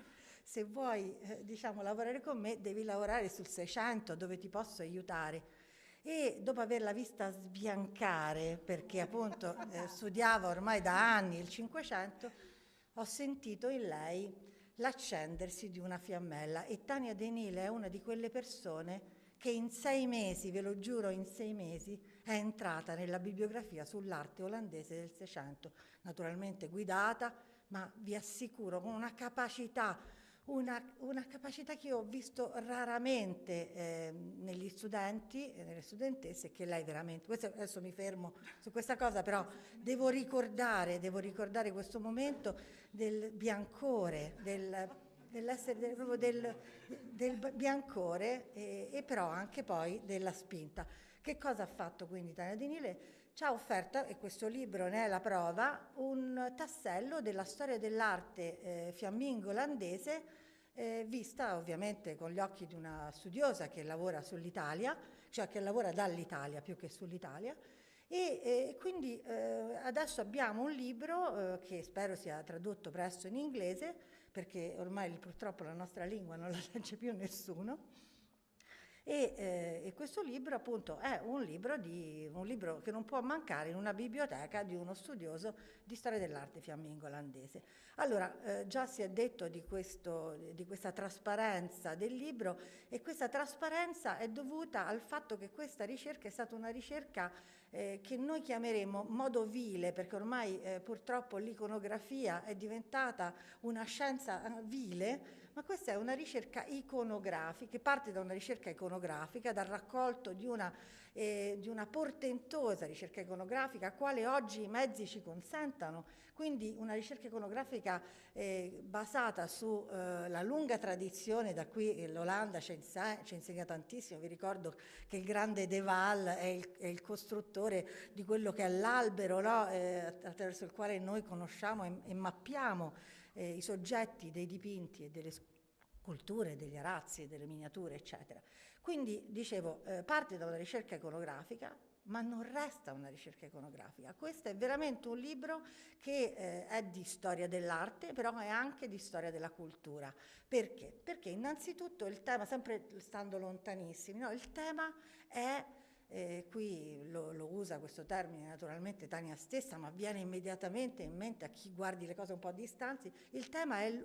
se vuoi diciamo lavorare con me devi lavorare sul 600 dove ti posso aiutare. E dopo averla vista sbiancare, perché appunto studiava ormai da anni il Cinquecento, ho sentito in lei l'accendersi di una fiammella, e Tania De Nile è una di quelle persone che in 6 mesi, ve lo giuro, in 6 mesi è entrata nella bibliografia sull'arte olandese del Seicento, naturalmente guidata, ma vi assicuro con una capacità che io ho visto raramente negli studenti e nelle studentesse, che lei veramente, adesso mi fermo su questa cosa, però devo ricordare questo momento del biancore, dell'essere proprio del biancore e però anche poi della spinta. Che cosa ha fatto quindi Tania De Nile? Ci ha offerto, e questo libro ne è la prova, un tassello della storia dell'arte fiammingo olandese, vista ovviamente con gli occhi di una studiosa che lavora sull'Italia, cioè che lavora dall'Italia più che sull'Italia, e quindi adesso abbiamo un libro che spero sia tradotto presto in inglese, perché ormai purtroppo la nostra lingua non la legge più nessuno. E questo libro appunto è un libro che non può mancare in una biblioteca di uno studioso di storia dell'arte fiammingo olandese. Allora, già si è detto di questa trasparenza del libro, e questa trasparenza è dovuta al fatto che questa ricerca è stata una ricerca che noi chiameremo modo vile, perché ormai purtroppo l'iconografia è diventata una scienza vile, ma questa è una ricerca iconografica, che parte da una ricerca iconografica, dal raccolto di una portentosa ricerca iconografica, a quale oggi i mezzi ci consentano, quindi una ricerca iconografica basata sulla lunga tradizione, da qui l'Olanda ci insegna tantissimo. Vi ricordo che il grande De Waal è il costruttore di quello che è l'albero, no? Attraverso il quale noi conosciamo e mappiamo i soggetti dei dipinti e delle sculture, degli arazzi, delle miniature, eccetera. Quindi, dicevo, parte da una ricerca iconografica, ma non resta una ricerca iconografica. Questo è veramente un libro che è di storia dell'arte, però è anche di storia della cultura. Perché? Perché innanzitutto il tema, sempre stando lontanissimi, no? Il tema è... qui lo usa questo termine naturalmente Tania stessa, ma viene immediatamente in mente a chi guardi le cose un po' a distanza. Il tema è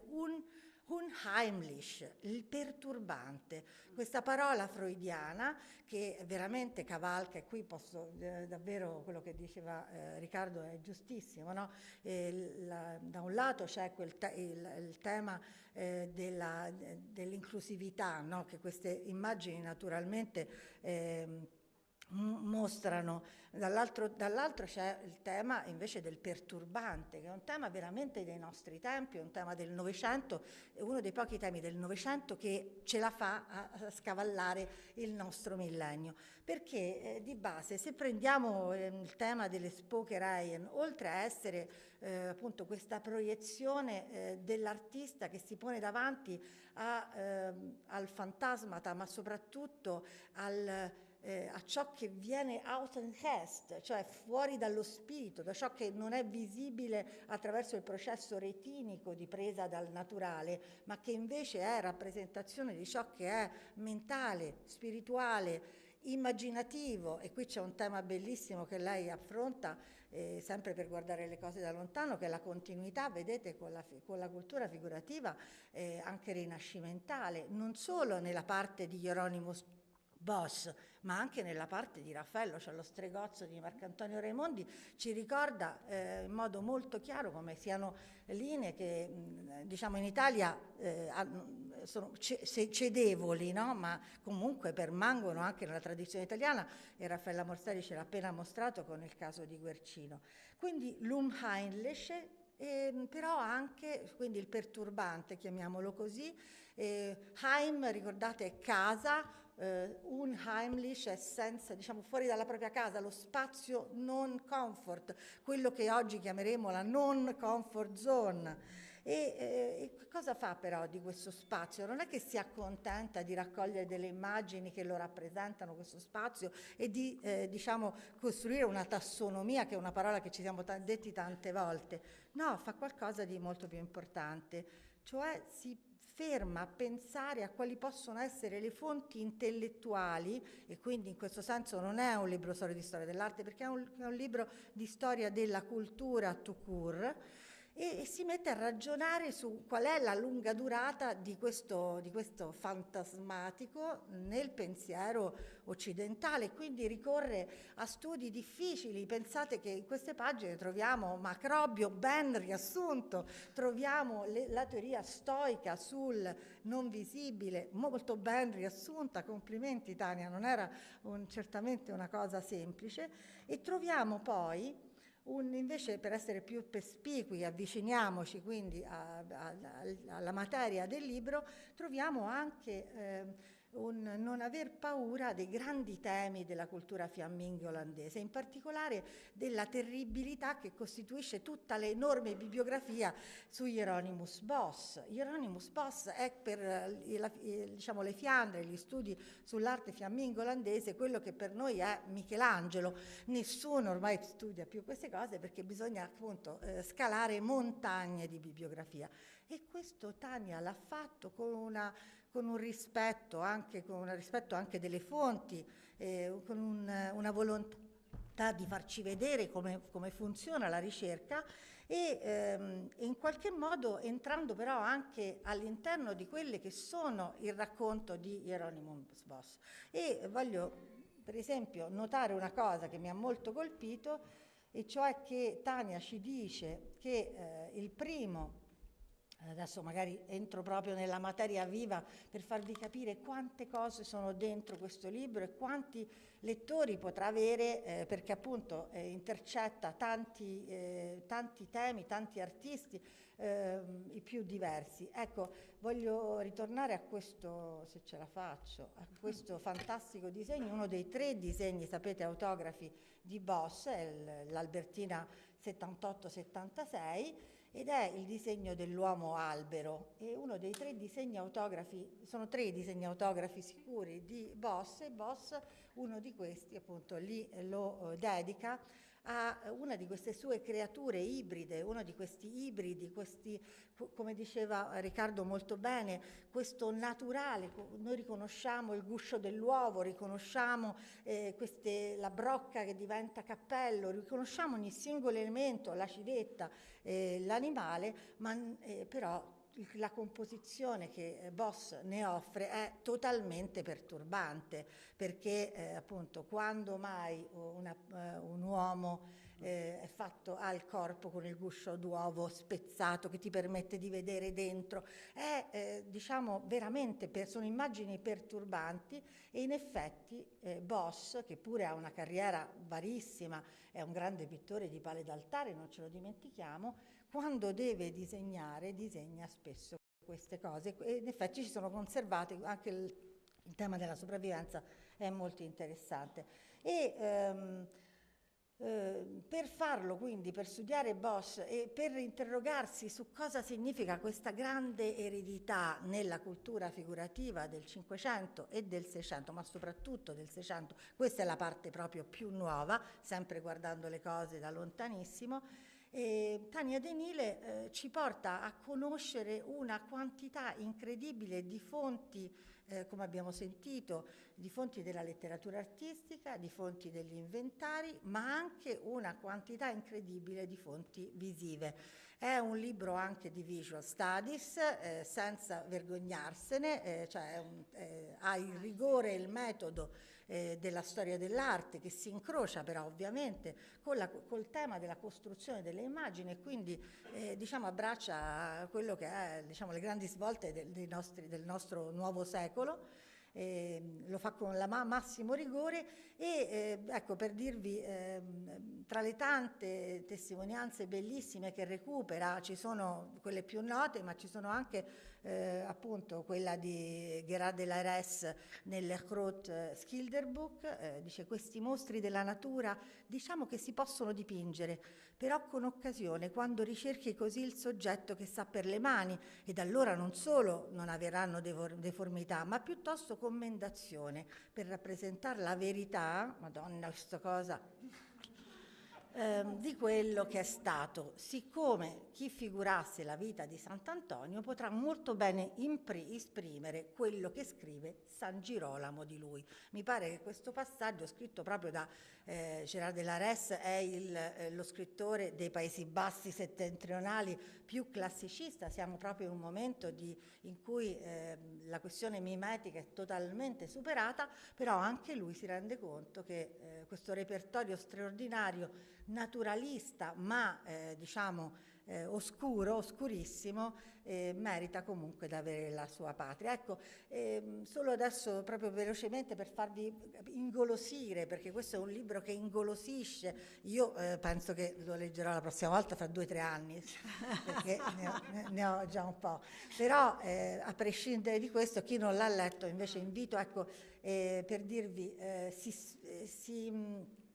unheimlich, il perturbante, questa parola freudiana che veramente cavalca, e qui posso davvero, quello che diceva Riccardo è giustissimo, no? Da un lato c'è il tema dell'inclusività, no? Che queste immagini naturalmente mostrano, dall'altro c'è il tema invece del perturbante, che è un tema veramente dei nostri tempi, è un tema del Novecento, è uno dei pochi temi del Novecento che ce la fa a scavallare il nostro millennio, perché di base, se prendiamo il tema delle Spökereien, oltre a essere appunto questa proiezione dell'artista che si pone davanti al fantasmata, ma soprattutto a ciò che viene out and est, cioè fuori dallo spirito, da ciò che non è visibile attraverso il processo retinico di presa dal naturale, ma che invece è rappresentazione di ciò che è mentale, spirituale, immaginativo. E qui c'è un tema bellissimo che lei affronta, sempre per guardare le cose da lontano, che è la continuità, vedete, con la cultura figurativa anche rinascimentale, non solo nella parte di Hieronymus Bosch, ma anche nella parte di Raffaello, cioè lo Stregozzo di Marcantonio Raimondi ci ricorda in modo molto chiaro come siano linee che diciamo in Italia sono cedevoli, no? Ma comunque permangono anche nella tradizione italiana, e Raffaella Morselli ce l'ha appena mostrato con il caso di Guercino. Quindi l'Unheimliche, però anche quindi il perturbante, chiamiamolo così. Heim, ricordate, è casa, unheimlich è senza, diciamo, fuori dalla propria casa, lo spazio non comfort, quello che oggi chiameremo la non comfort zone. E cosa fa però di questo spazio? Non è che si accontenta di raccogliere delle immagini che lo rappresentano, questo spazio, e di diciamo costruire una tassonomia, che è una parola che ci siamo detti tante volte. No, fa qualcosa di molto più importante, cioè si ferma a pensare a quali possono essere le fonti intellettuali, e quindi in questo senso non è un libro solo di storia dell'arte, perché è un libro di storia della cultura tout court, e si mette a ragionare su qual è la lunga durata di questo fantasmatico nel pensiero occidentale, quindi ricorre a studi difficili. Pensate che in queste pagine troviamo Macrobio ben riassunto, troviamo la teoria stoica sul non visibile molto ben riassunta, complimenti Tania, non era certamente una cosa semplice, e troviamo poi invece, per essere più perspicui, avviciniamoci quindi alla materia del libro, troviamo anche un non aver paura dei grandi temi della cultura fiamminga olandese, in particolare della terribilità che costituisce tutta l'enorme bibliografia su Hieronymus Bosch. Hieronymus Bosch è per diciamo, le Fiandre, gli studi sull'arte fiamminga olandese, quello che per noi è Michelangelo. Nessuno ormai studia più queste cose perché bisogna appunto scalare montagne di bibliografia, e questo Tania l'ha fatto con un rispetto anche, delle fonti, con una volontà di farci vedere come funziona la ricerca, e in qualche modo entrando però anche all'interno di quelle che sono il racconto di Hieronymus Bosch. E voglio per esempio notare una cosa che mi ha molto colpito, e cioè che Tania ci dice che il primo, adesso magari entro proprio nella materia viva per farvi capire quante cose sono dentro questo libro e quanti lettori potrà avere, perché appunto intercetta tanti temi, tanti artisti, i più diversi. Ecco, voglio ritornare a questo, se ce la faccio, a questo fantastico disegno, uno dei 3 disegni, sapete, autografi di Bosch, è l'Albertina 78-76, ed è il disegno dell'uomo albero, e uno dei 3 disegni autografi, sono 3 disegni autografi sicuri di Bosch, e Bosch uno di questi appunto lì lo dedica a una di queste sue creature ibride, uno di questi ibridi, come diceva Riccardo molto bene, questo naturale. Noi riconosciamo il guscio dell'uovo, riconosciamo la brocca che diventa cappello, riconosciamo ogni singolo elemento, la civetta, l'animale, ma però la composizione che Bosch ne offre è totalmente perturbante, perché appunto quando mai un uomo ha il corpo con il guscio d'uovo spezzato che ti permette di vedere dentro, è diciamo veramente sono immagini perturbanti. E in effetti Bosch, che pure ha una carriera varissima, è un grande pittore di pale d'altare, non ce lo dimentichiamo, quando deve disegnare, disegna spesso queste cose, e in effetti ci sono conservate. Anche il tema della sopravvivenza è molto interessante. E Per farlo, quindi, per studiare Bosch e per interrogarsi su cosa significa questa grande eredità nella cultura figurativa del Cinquecento e del Seicento, ma soprattutto del Seicento, questa è la parte proprio più nuova, sempre guardando le cose da lontanissimo, Tania De Nile ci porta a conoscere una quantità incredibile di fonti, come abbiamo sentito, di fonti della letteratura artistica, di fonti degli inventari, ma anche una quantità incredibile di fonti visive. È un libro anche di visual studies, senza vergognarsene, ha il rigore e il metodo della storia dell'arte, che si incrocia però ovviamente col tema della costruzione delle immagini, e quindi abbraccia quello che è, le grandi svolte del nostro nuovo secolo. Lo fa con la massimo rigore e ecco, per dirvi, tra le tante testimonianze bellissime che recupera, ci sono quelle più note, ma ci sono anche appunto quella di Gerard de Lares nell'Erkraut Schilderbuch, dice: questi mostri della natura diciamo che si possono dipingere, però con occasione, quando ricerchi così il soggetto che sa per le mani, ed allora non solo non avranno deformità, ma piuttosto commendazione, per rappresentare la verità, Madonna, questa cosa, di quello che è stato, siccome chi figurasse la vita di Sant'Antonio potrà molto bene esprimere quello che scrive San Girolamo di lui. Mi pare che questo passaggio, scritto proprio da Gerard de Lares, è lo scrittore dei Paesi Bassi settentrionali più classicista. Siamo proprio in un momento in cui la questione mimetica è totalmente superata, però anche lui si rende conto che questo repertorio straordinario, naturalista, ma oscurissimo, merita comunque di avere la sua patria. Ecco, solo adesso proprio velocemente per farvi ingolosire, perché questo è un libro che ingolosisce. Io penso che lo leggerò la prossima volta fra 2 o 3 anni, perché ne ho già un po'. Però a prescindere di questo, chi non l'ha letto invece invito, ecco, per dirvi, si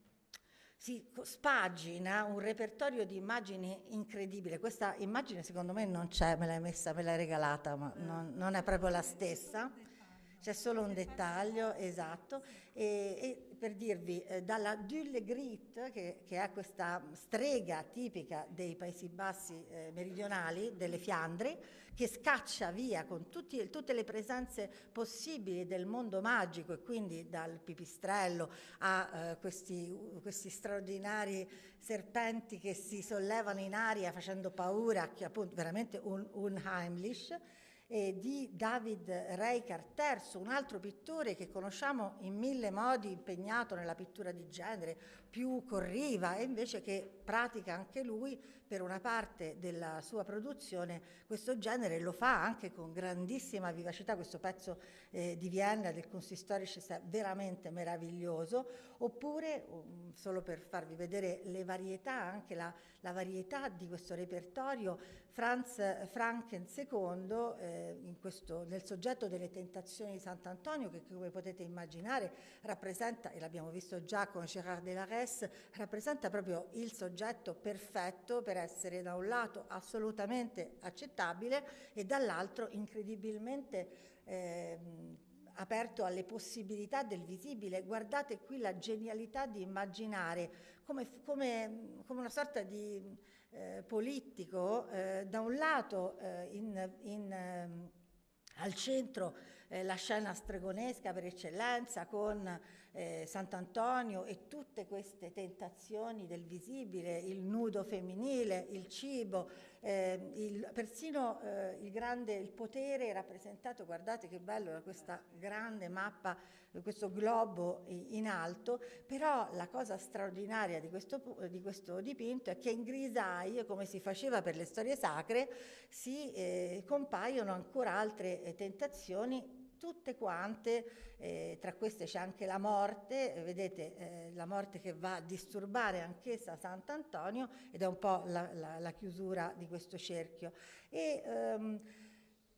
spagina un repertorio di immagini incredibile. Questa immagine secondo me non c'è, me l'hai regalata, ma non è proprio la stessa. C'è solo un dettaglio, esatto, e per dirvi, dalla Dulle Grit, che è questa strega tipica dei Paesi Bassi meridionali, delle Fiandre, che scaccia via con tutte le presenze possibili del mondo magico, e quindi dal pipistrello a questi straordinari serpenti che si sollevano in aria facendo paura, che appunto veramente un Heimlich, di David Reichardt III, un altro pittore che conosciamo in 1000 modi, impegnato nella pittura di genere, più corriva, e invece che pratica anche lui per una parte della sua produzione questo genere, lo fa anche con grandissima vivacità. Questo pezzo di Vienna del Kunsthistorisches è veramente meraviglioso. Oppure, solo per farvi vedere le varietà, anche la varietà di questo repertorio, Franz Franken II, nel soggetto delle tentazioni di Sant'Antonio, che come potete immaginare rappresenta, e l'abbiamo visto già con Gérard de Lares, rappresenta proprio il soggetto perfetto per essere da un lato assolutamente accettabile e dall'altro incredibilmente aperto alle possibilità del visibile. Guardate qui la genialità di immaginare come una sorta di politico, da un lato al centro la scena stregonesca per eccellenza con Sant'Antonio e tutte queste tentazioni del visibile, il nudo femminile, il cibo, persino il potere rappresentato. Guardate che bello questa grande mappa, questo globo in alto. Però la cosa straordinaria di questo dipinto è che in grisaille, come si faceva per le storie sacre, compaiono ancora altre tentazioni, tutte quante, tra queste c'è anche la morte, vedete la morte che va a disturbare anch'essa Sant'Antonio, ed è un po' la chiusura di questo cerchio.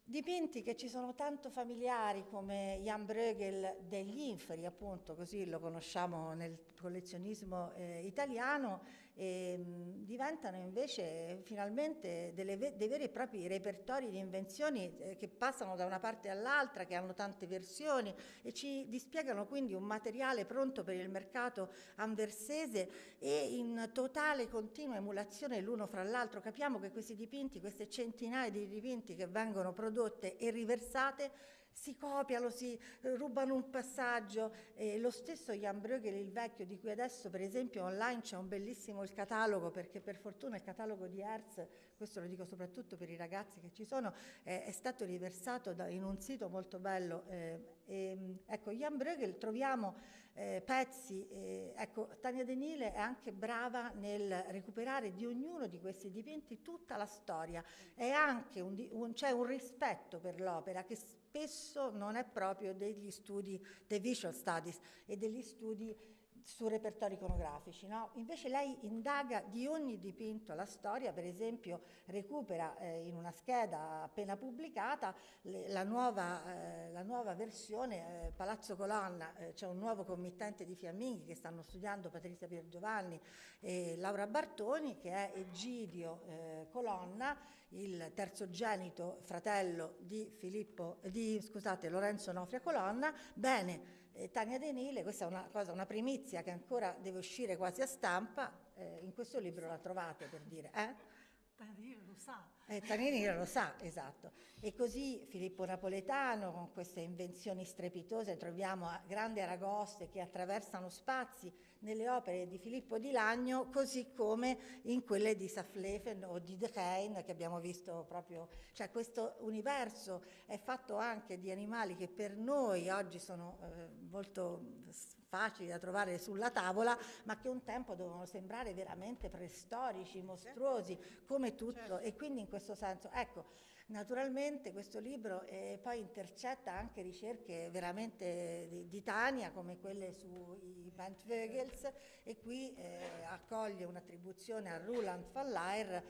Dipinti che ci sono tanto familiari come Jan Bruegel degli Inferi, appunto, così lo conosciamo nel collezionismo italiano, diventano invece finalmente dei veri e propri repertori di invenzioni che passano da una parte all'altra, che hanno tante versioni e ci dispiegano quindi un materiale pronto per il mercato anversese e in totale continua emulazione l'uno fra l'altro. Capiamo che questi dipinti, queste centinaia di dipinti che vengono prodotte e riversate, si copiano, si rubano un passaggio. Lo stesso Jan Bruegel il Vecchio, di cui adesso per esempio online c'è un bellissimo il catalogo, perché per fortuna il catalogo di Hertz, questo lo dico soprattutto per i ragazzi che ci sono, è stato riversato in un sito molto bello. Ecco, Jan Bruegel troviamo pezzi, ecco, Tania De Nile è anche brava nel recuperare di ognuno di questi dipinti tutta la storia, e anche c'è un rispetto per l'opera che spesso non è proprio degli studi, dei visual studies e degli studi su repertori iconografici, no? Invece lei indaga di ogni dipinto la storia, per esempio recupera in una scheda appena pubblicata la nuova versione Palazzo Colonna, c'è un nuovo committente di fiamminghi che stanno studiando Patrizia Piergiovanni e Laura Bartoni, che è Egidio Colonna, il terzogenito fratello di Lorenzo Nofria Colonna. Bene, Tania De Nile, questa è una primizia che ancora deve uscire quasi a stampa, in questo libro la trovate, per dire. Tania De Nile lo sa. Tania De Nile lo sa, esatto. E così Filippo Napoletano, con queste invenzioni strepitose, troviamo grandi aragoste che attraversano spazi nelle opere di Filippo di Lagno, così come in quelle di Saflefen o di De Heijn, che abbiamo visto proprio. Cioè questo universo è fatto anche di animali che per noi oggi sono molto facili da trovare sulla tavola, ma che un tempo dovevano sembrare veramente preistorici, mostruosi, come tutto. Certo. E quindi in questo senso, ecco, naturalmente questo libro poi intercetta anche ricerche veramente di Tania, come quelle sui Bentvueghels, e qui accoglie un'attribuzione a Roland van Laer,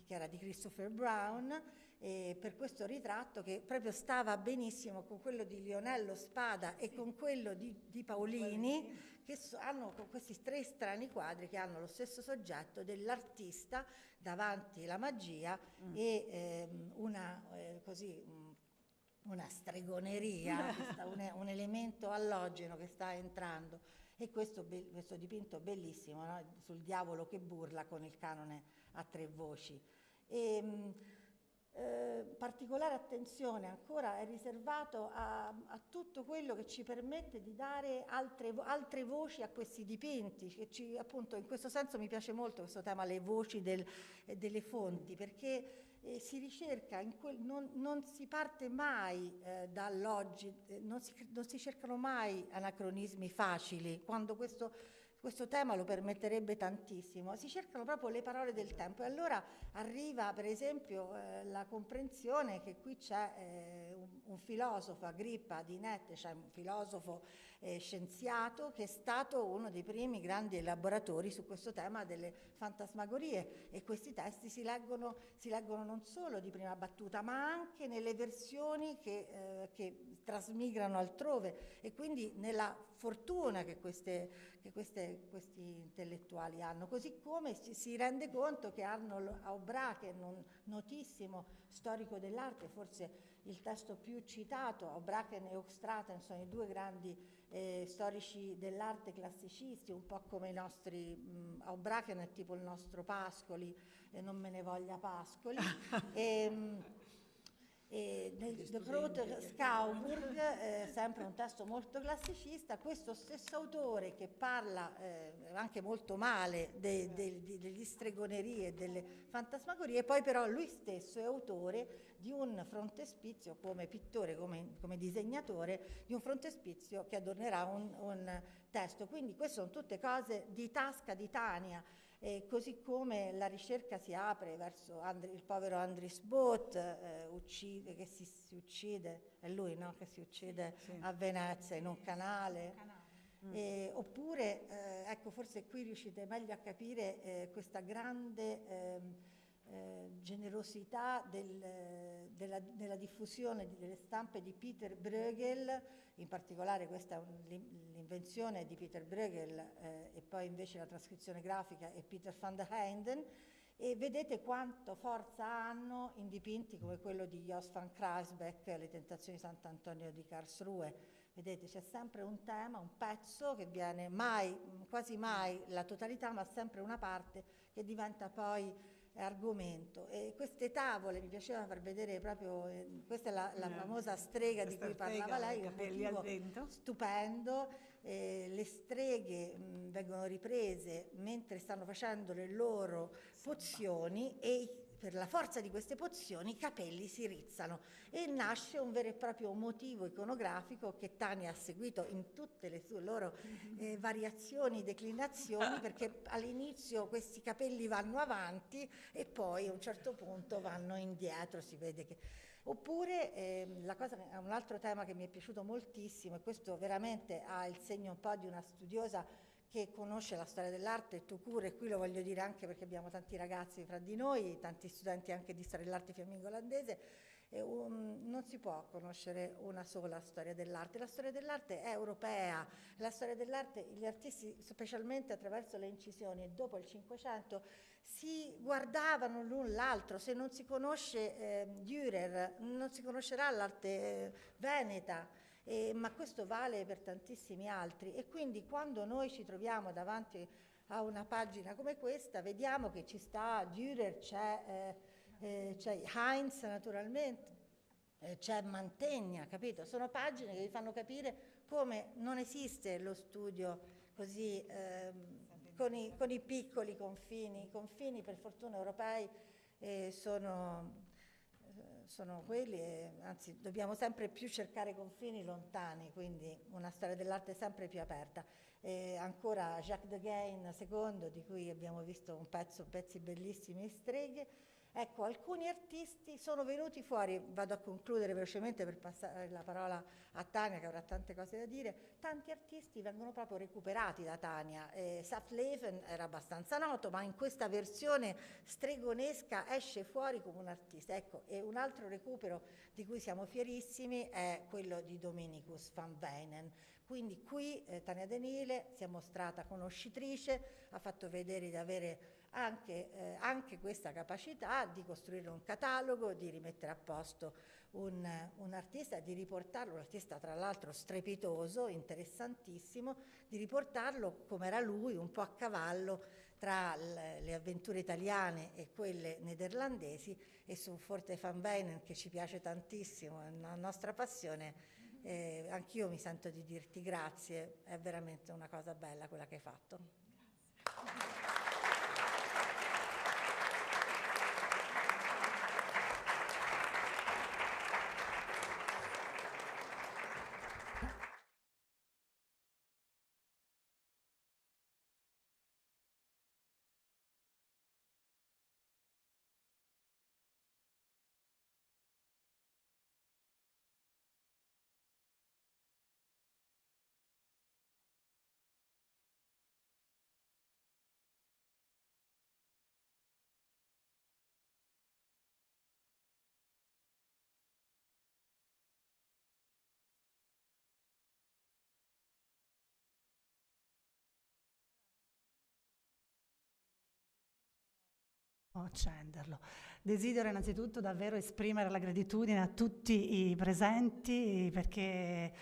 che era di Christopher Brown, per questo ritratto che proprio stava benissimo con quello di Lionello Spada e con quello di Paolini, che hanno questi tre strani quadri che hanno lo stesso soggetto dell'artista davanti la magia e una stregoneria, un elemento allogeno che sta entrando. E questo dipinto bellissimo, no? Sul diavolo che burla con il canone a tre voci. Particolare attenzione ancora è riservato a tutto quello che ci permette di dare altre voci a questi dipinti, che appunto in questo senso mi piace molto questo tema, le voci delle fonti, perché si ricerca, non si parte mai dall'oggi, non si cercano mai anacronismi facili, quando questo tema lo permetterebbe tantissimo. Si cercano proprio le parole del tempo, e allora arriva per esempio la comprensione che qui c'è un filosofo, Agrippa di Nette, cioè un filosofo scienziato che è stato uno dei primi grandi elaboratori su questo tema delle fantasmagorie, e questi testi si leggono non solo di prima battuta, ma anche nelle versioni che trasmigrano altrove, e quindi nella fortuna che questi intellettuali hanno, così come si rende conto che Arnold Houbraken, un notissimo storico dell'arte, forse il testo più citato, Houbraken e Hoogstraten sono i due grandi storici dell'arte classicisti, un po' come i nostri, Houbraken è tipo il nostro Pascoli, e non me ne voglia Pascoli, e The Grote Schouwburg, sempre un testo molto classicista, questo stesso autore che parla anche molto male degli stregonerie e delle fantasmagorie, poi però lui stesso è autore di un frontespizio come pittore, come disegnatore, di un frontespizio che adornerà un testo. Quindi queste sono tutte cose di tasca di Tania. Così come la ricerca si apre verso il povero Andries Boot, che si uccide, è lui, no? Che si uccide a Venezia in un canale. Oppure, ecco, forse qui riuscite meglio a capire questa grande generosità nella diffusione delle stampe di Peter Bruegel, in particolare questa è l'invenzione di Peter Bruegel e poi invece la trascrizione grafica è Peter van der Heinden, e vedete quanto forza hanno in dipinti come quello di Jos van Kruisbeck, Le tentazioni di Sant'Antonio di Karlsruhe. Vedete, c'è sempre un tema, un pezzo che viene quasi mai la totalità, ma sempre una parte che diventa poi argomento. E queste tavole mi piaceva far vedere proprio, questa è la famosa strega di cui parlava lei, un motivo stupendo. Le streghe vengono riprese mentre stanno facendo le loro pozioni e per la forza di queste pozioni i capelli si rizzano e nasce un vero e proprio motivo iconografico che Tania ha seguito in tutte le sue loro variazioni, declinazioni, perché all'inizio questi capelli vanno avanti e poi a un certo punto vanno indietro, si vede che... Oppure un altro tema che mi è piaciuto moltissimo, e questo veramente ha il segno un po' di una studiosa che conosce la storia dell'arte tout court, e qui lo voglio dire anche perché abbiamo tanti ragazzi fra di noi, tanti studenti anche di storia dell'arte fiammingo-olandese, non si può conoscere una sola storia dell'arte. La storia dell'arte è europea, la storia dell'arte, gli artisti specialmente attraverso le incisioni e dopo il Cinquecento si guardavano l'un l'altro. Se non si conosce Dürer non si conoscerà l'arte veneta, ma questo vale per tantissimi altri, e quindi quando noi ci troviamo davanti a una pagina come questa vediamo che ci sta Dürer, c'è Heinz naturalmente, c'è Mantegna, capito? Sono pagine che vi fanno capire come non esiste lo studio così con i piccoli confini. I confini per fortuna europei sono quelli, anzi dobbiamo sempre più cercare confini lontani, quindi una storia dell'arte sempre più aperta. Ancora Jacques Degain II, di cui abbiamo visto pezzi bellissimi, streghe. Ecco, alcuni artisti sono venuti fuori, vado a concludere velocemente per passare la parola a Tania che avrà tante cose da dire. Tanti artisti vengono proprio recuperati da Tania. Saftleven era abbastanza noto, ma in questa versione stregonesca esce fuori come un artista. Ecco, e un altro recupero di cui siamo fierissimi è quello di Dominicus van Wijnen. Quindi qui Tania De Nile si è mostrata conoscitrice, ha fatto vedere di avere anche questa capacità di costruire un catalogo, di rimettere a posto un artista, di riportarlo, un artista tra l'altro strepitoso, interessantissimo, di riportarlo come era lui, un po' a cavallo tra le avventure italiane e quelle nederlandesi, e su Forte van Wijnen, che ci piace tantissimo, è una nostra passione. Anch'io mi sento di dirti grazie, è veramente una cosa bella quella che hai fatto. Grazie. Accenderlo. Desidero innanzitutto davvero esprimere la gratitudine a tutti i presenti, perché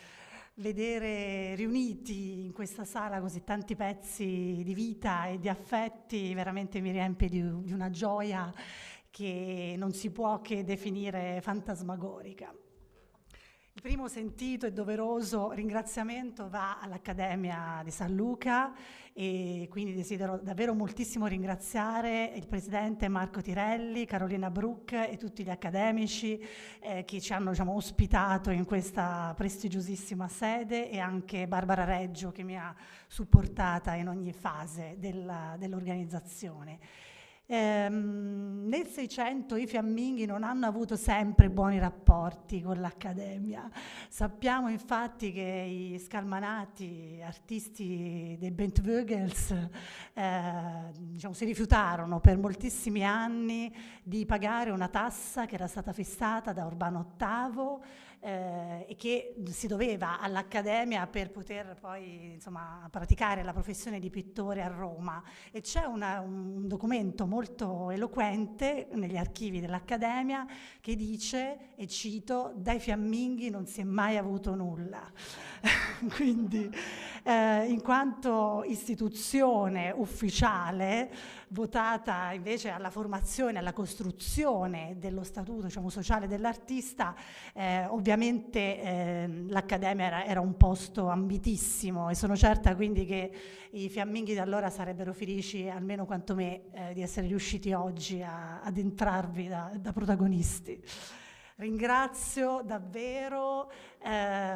vedere riuniti in questa sala così tanti pezzi di vita e di affetti veramente mi riempie di una gioia che non si può che definire fantasmagorica. Il primo sentito e doveroso ringraziamento va all'Accademia di San Luca, e quindi desidero davvero moltissimo ringraziare il presidente Marco Tirelli, Carolina Bruck e tutti gli accademici che ci hanno ospitato in questa prestigiosissima sede, e anche Barbara Reggio che mi ha supportata in ogni fase dell'organizzazione. Nel 600 i fiamminghi non hanno avuto sempre buoni rapporti con l'Accademia. Sappiamo infatti che i scalmanati artisti dei Bentvueghels diciamo, si rifiutarono per moltissimi anni di pagare una tassa che era stata fissata da Urbano VIII e che si doveva all'Accademia per poter poi insomma, praticare la professione di pittore a Roma. E c'è un documento molto eloquente negli archivi dell'Accademia che dice, e cito, dai fiamminghi non si è mai avuto nulla. Quindi in quanto istituzione ufficiale votata invece alla formazione, alla costruzione dello statuto diciamo, sociale dell'artista, ovviamente l'Accademia era un posto ambitissimo e sono certa quindi che i fiamminghi da allora sarebbero felici, almeno quanto me, di essere riusciti oggi ad entrarvi da protagonisti. Ringrazio davvero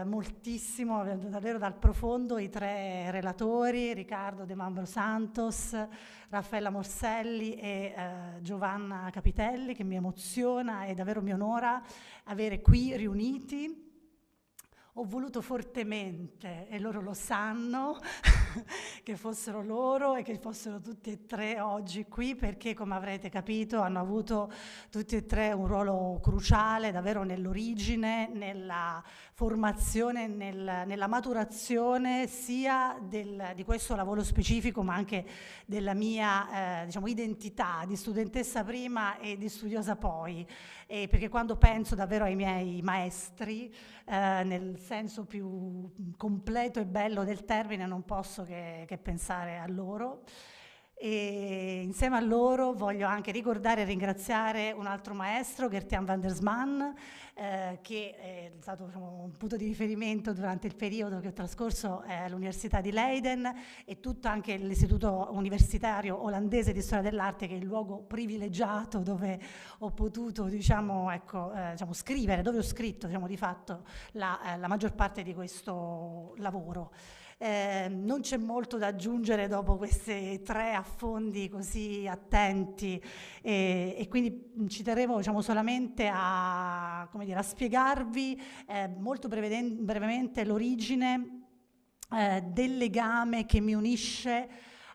moltissimo, davvero dal profondo, i tre relatori, Riccardo De Mambro Santos, Raffaella Morselli e Giovanna Capitelli, che mi emoziona e davvero mi onora avere qui riuniti. Ho voluto fortemente, e loro lo sanno, che fossero loro e che fossero tutti e tre oggi qui, perché come avrete capito hanno avuto tutti e tre un ruolo cruciale davvero nell'origine, nella formazione, nella maturazione sia di questo lavoro specifico ma anche della mia diciamo, identità di studentessa prima e di studiosa poi, perché quando penso davvero ai miei maestri nel senso più completo e bello del termine non posso che pensare a loro. E insieme a loro voglio anche ricordare e ringraziare un altro maestro, Gert-Jan van der Sman, che è stato diciamo, un punto di riferimento durante il periodo che ho trascorso all'Università di Leiden e tutto anche l'istituto universitario olandese di storia dell'arte, che è il luogo privilegiato dove ho potuto diciamo, ecco, diciamo, scrivere, dove ho scritto diciamo, di fatto la maggior parte di questo lavoro. Non c'è molto da aggiungere dopo questi tre affondi così attenti e quindi ci terremo diciamo, solamente a, come dire, a spiegarvi molto brevemente l'origine del legame che mi unisce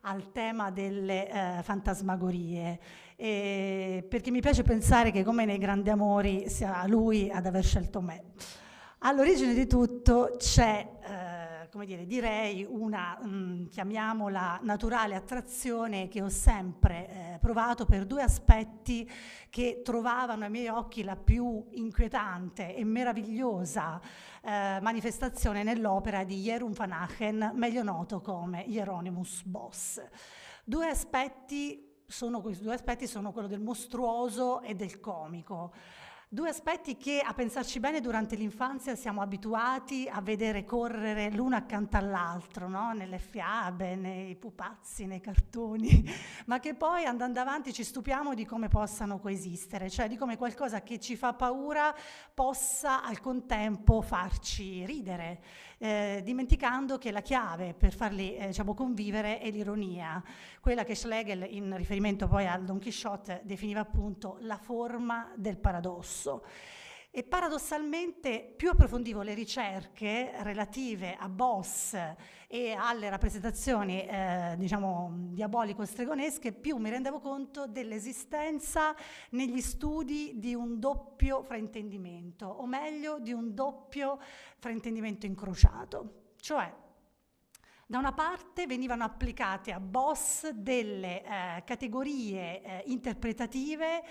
al tema delle fantasmagorie, perché mi piace pensare che come nei grandi amori sia lui ad aver scelto me. All'origine di tutto c'è come dire, direi una, chiamiamola, naturale attrazione che ho sempre provato per due aspetti che trovavano ai miei occhi la più inquietante e meravigliosa manifestazione nell'opera di Jeroen van Achen, meglio noto come Hieronymus Bosch. Questi due aspetti sono quello del mostruoso e del comico. Due aspetti che, a pensarci bene, durante l'infanzia siamo abituati a vedere correre l'uno accanto all'altro, no? Nelle fiabe, nei pupazzi, nei cartoni, ma che poi andando avanti ci stupiamo di come possano coesistere, cioè di come qualcosa che ci fa paura possa al contempo farci ridere, dimenticando che la chiave per farli diciamo, convivere è l'ironia, quella che Schlegel, in riferimento poi al Don Chisciotte, definiva appunto la forma del paradosso. E paradossalmente più approfondivo le ricerche relative a Bosch e alle rappresentazioni diciamo diabolico-stregonesche, più mi rendevo conto dell'esistenza negli studi di un doppio fraintendimento, o meglio di un doppio fraintendimento incrociato. Cioè, da una parte venivano applicate a Bosch delle categorie interpretative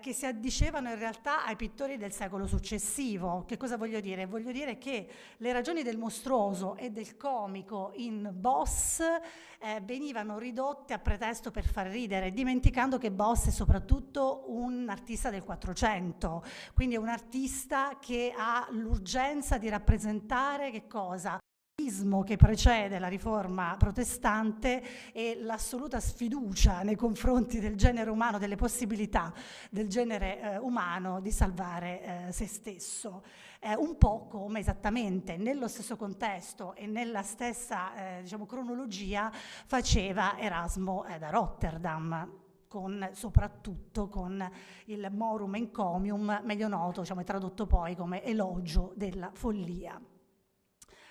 che si addicevano in realtà ai pittori del secolo successivo. Che cosa voglio dire? Voglio dire che le ragioni del mostruoso e del comico in Bosch venivano ridotte a pretesto per far ridere, dimenticando che Bosch è soprattutto un artista del Quattrocento, quindi è un artista che ha l'urgenza di rappresentare che cosa? Che precede la riforma protestante e l'assoluta sfiducia nei confronti del genere umano, delle possibilità del genere umano di salvare se stesso. Un po' come esattamente nello stesso contesto e nella stessa diciamo, cronologia faceva Erasmo da Rotterdam. soprattutto con il morum encomium, meglio noto, diciamo, è tradotto poi come elogio della follia.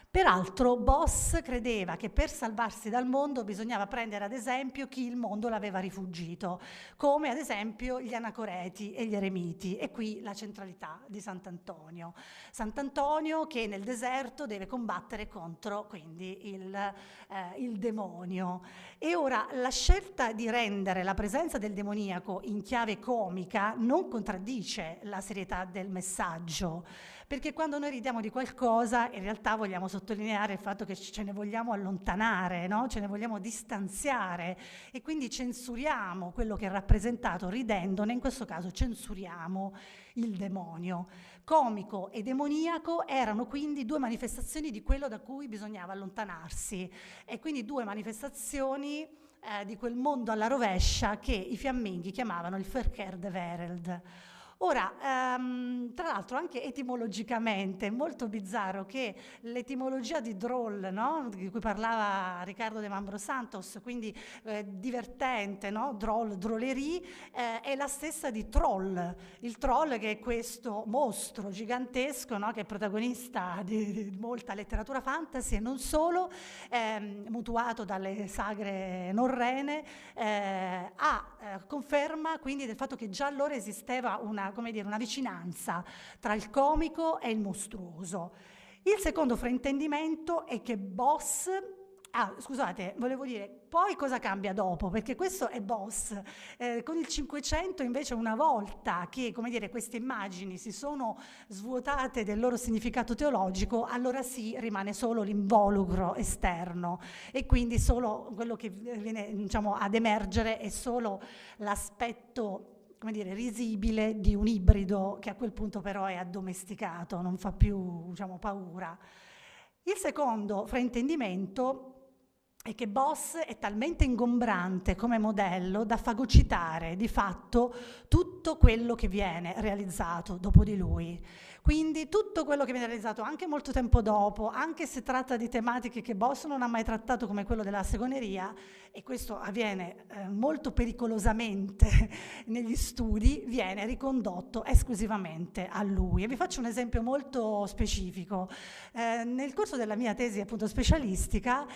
Peraltro Boss credeva che per salvarsi dal mondo bisognava prendere ad esempio chi il mondo l'aveva rifugito, come ad esempio gli anacoreti e gli eremiti, e qui la centralità di Sant'Antonio. Sant'Antonio che nel deserto deve combattere contro quindi il demonio. E ora la scelta di rendere la presenza del demoniaco in chiave comica non contraddice la serietà del messaggio, perché quando noi ridiamo di qualcosa in realtà vogliamo sottolineare il fatto che ce ne vogliamo allontanare, no? Ce ne vogliamo distanziare, e quindi censuriamo quello che è rappresentato ridendone, in questo caso censuriamo il demonio. Comico e demoniaco erano quindi due manifestazioni di quello da cui bisognava allontanarsi, e quindi due manifestazioni di quel mondo alla rovescia che i fiamminghi chiamavano il Verkehr der Wereld. Ora, tra l'altro anche etimologicamente è molto bizzarro che l'etimologia di droll, no? Di cui parlava Riccardo de Mambro Santos, quindi divertente, no? Droll, drollerie, è la stessa di troll. Il troll, che è questo mostro gigantesco, no? Che è protagonista di molta letteratura fantasy e non solo, mutuato dalle sagre norrene, conferma quindi del fatto che già allora esisteva una vicinanza tra il comico e il mostruoso. Il secondo fraintendimento è che Boss... scusate, volevo dire, poi cosa cambia dopo? Perché questo è Boss. Con il Cinquecento invece, una volta che, queste immagini si sono svuotate del loro significato teologico, allora sì, rimane solo l'involucro esterno, e quindi solo quello che viene, ad emergere è solo l'aspetto risibile di un ibrido che a quel punto però è addomesticato, non fa più, paura. Il secondo fraintendimento è che Boss è talmente ingombrante come modello da fagocitare di fatto tutto quello che viene realizzato dopo di lui. Quindi tutto quello che viene realizzato anche molto tempo dopo, anche se tratta di tematiche che Boss non ha mai trattato, come quello della stregoneria, e questo avviene molto pericolosamente negli studi, viene ricondotto esclusivamente a lui. E vi faccio un esempio molto specifico. Nel corso della mia tesi appunto specialistica,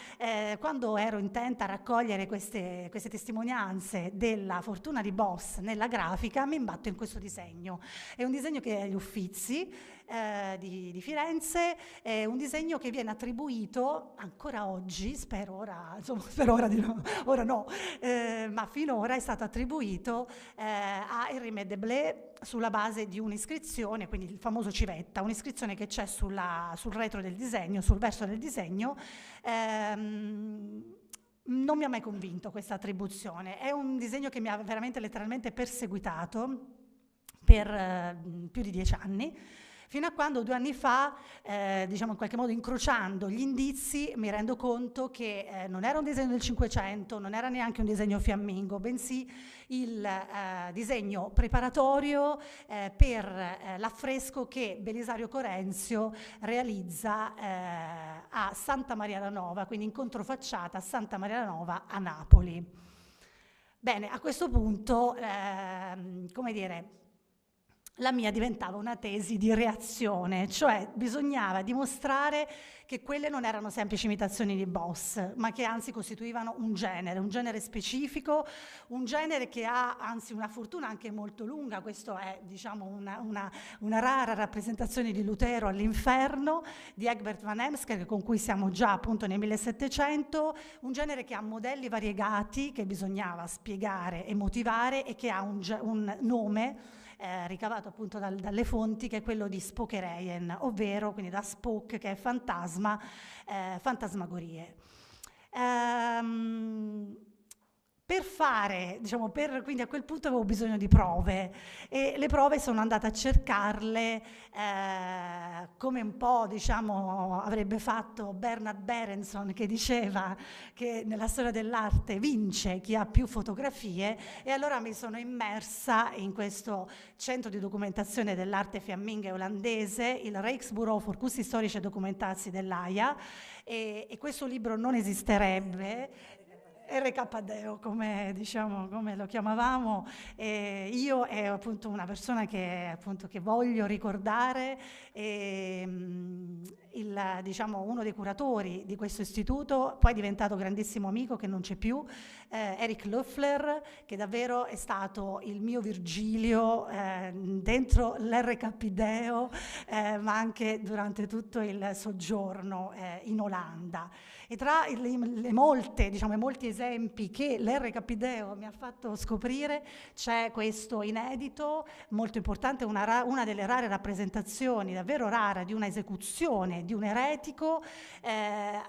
quando ero intenta a raccogliere queste testimonianze della fortuna di Boss nella grafica, mi imbatto in questo disegno. È un disegno che è agli Uffizi di Firenze, è un disegno che viene attribuito ancora oggi, spero ora di no, ora no, ma finora è stato attribuito a Henri Meddeblé sulla base di un'iscrizione, quindi il famoso civetta, un'iscrizione che c'è sul retro del disegno, sul verso del disegno. Non mi ha mai convinto questa attribuzione, è un disegno che mi ha veramente letteralmente perseguitato per più di 10 anni, fino a quando 2 anni fa, in qualche modo incrociando gli indizi, mi rendo conto che non era un disegno del Cinquecento, non era neanche un disegno fiammingo, bensì il disegno preparatorio per l'affresco che Belisario Corenzio realizza a Santa Maria la Nova, quindi in controfacciata a Santa Maria la Nova a Napoli. Bene, a questo punto, la mia diventava una tesi di reazione, cioè bisognava dimostrare che quelle non erano semplici imitazioni di Boss, ma che anzi costituivano un genere specifico, un genere che ha anzi una fortuna anche molto lunga. Questo è una rara rappresentazione di Lutero all'inferno di Egbert van Heemskerk, con cui siamo già appunto nel 1700, un genere che ha modelli variegati che bisognava spiegare e motivare, e che ha un nome ricavato appunto dalle fonti, che è quello di Spokereien, ovvero quindi da spook, che è fantasma, fantasmagorie. Per fare, quindi a quel punto avevo bisogno di prove, e le prove sono andata a cercarle come un po' avrebbe fatto Bernard Berenson, che diceva che nella storia dell'arte vince chi ha più fotografie, e allora mi sono immersa in questo centro di documentazione dell'arte fiamminga olandese, il Rijksbureau voor Kunsthistorische Documentatie dell'Aia, e questo libro non esisterebbe. RKDeo, come lo chiamavamo, io è appunto una persona che voglio ricordare, uno dei curatori di questo istituto, poi è diventato grandissimo amico che non c'è più, Eric Loeffler, che davvero è stato il mio Virgilio dentro l'RKDeo, ma anche durante tutto il soggiorno in Olanda. E tra i molti esempi che l'RKDeo mi ha fatto scoprire c'è questo inedito molto importante, una delle rare rappresentazioni, davvero rara, di una esecuzione di un eretico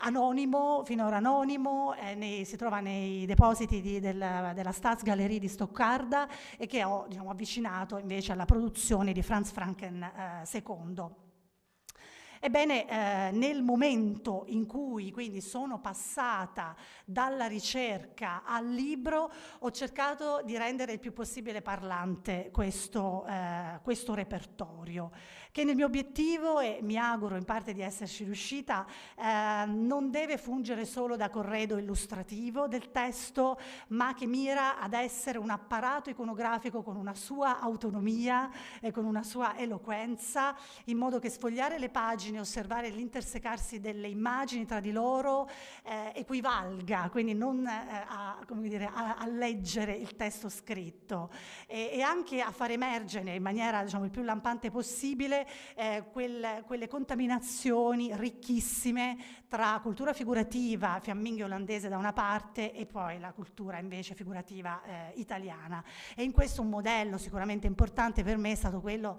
anonimo, finora anonimo, si trova nei depositi della Staatsgalerie di Stoccarda, e che ho avvicinato invece alla produzione di Franz Franken II. Ebbene, nel momento in cui quindi sono passata dalla ricerca al libro, ho cercato di rendere il più possibile parlante questo repertorio, che nel mio obiettivo, e mi auguro in parte di esserci riuscita, non deve fungere solo da corredo illustrativo del testo, ma che mira ad essere un apparato iconografico con una sua autonomia e con una sua eloquenza, in modo che sfogliare le pagine, osservare l'intersecarsi delle immagini tra di loro equivalga, quindi non a leggere il testo scritto, e anche a far emergere in maniera il più lampante possibile quelle contaminazioni ricchissime tra cultura figurativa fiamminghe olandese da una parte e poi la cultura invece figurativa italiana. E in questo un modello sicuramente importante per me è stato quello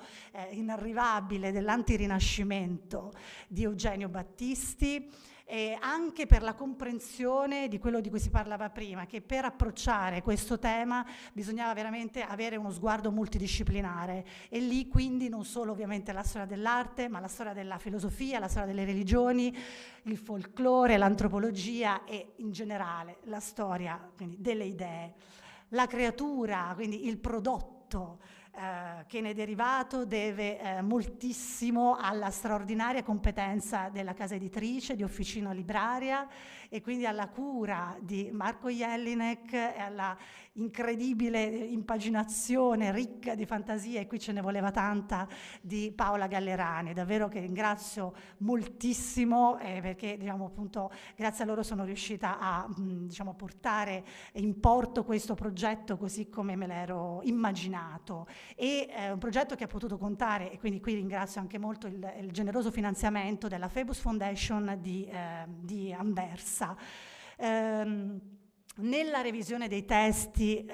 inarrivabile dell'antirinascimento di Eugenio Battisti, anche per la comprensione di quello di cui si parlava prima, che per approcciare questo tema bisognava veramente avere uno sguardo multidisciplinare, e lì quindi non solo ovviamente la storia dell'arte, ma la storia della filosofia, la storia delle religioni, il folklore, l'antropologia e in generale la storia quindi delle idee. La creatura, quindi il prodotto che ne è derivato, deve moltissimo alla straordinaria competenza della casa editrice, di Officina Libraria, e quindi alla cura di Marco Jelinek e alla incredibile impaginazione ricca di fantasia, e qui ce ne voleva tanta, di Paola Gallerani, davvero che ringrazio moltissimo, perché appunto grazie a loro sono riuscita a portare in porto questo progetto così come me l'ero immaginato, e un progetto che ha potuto contare, e quindi qui ringrazio anche molto il generoso finanziamento della Phoebus Foundation di Anversa. Nella revisione dei testi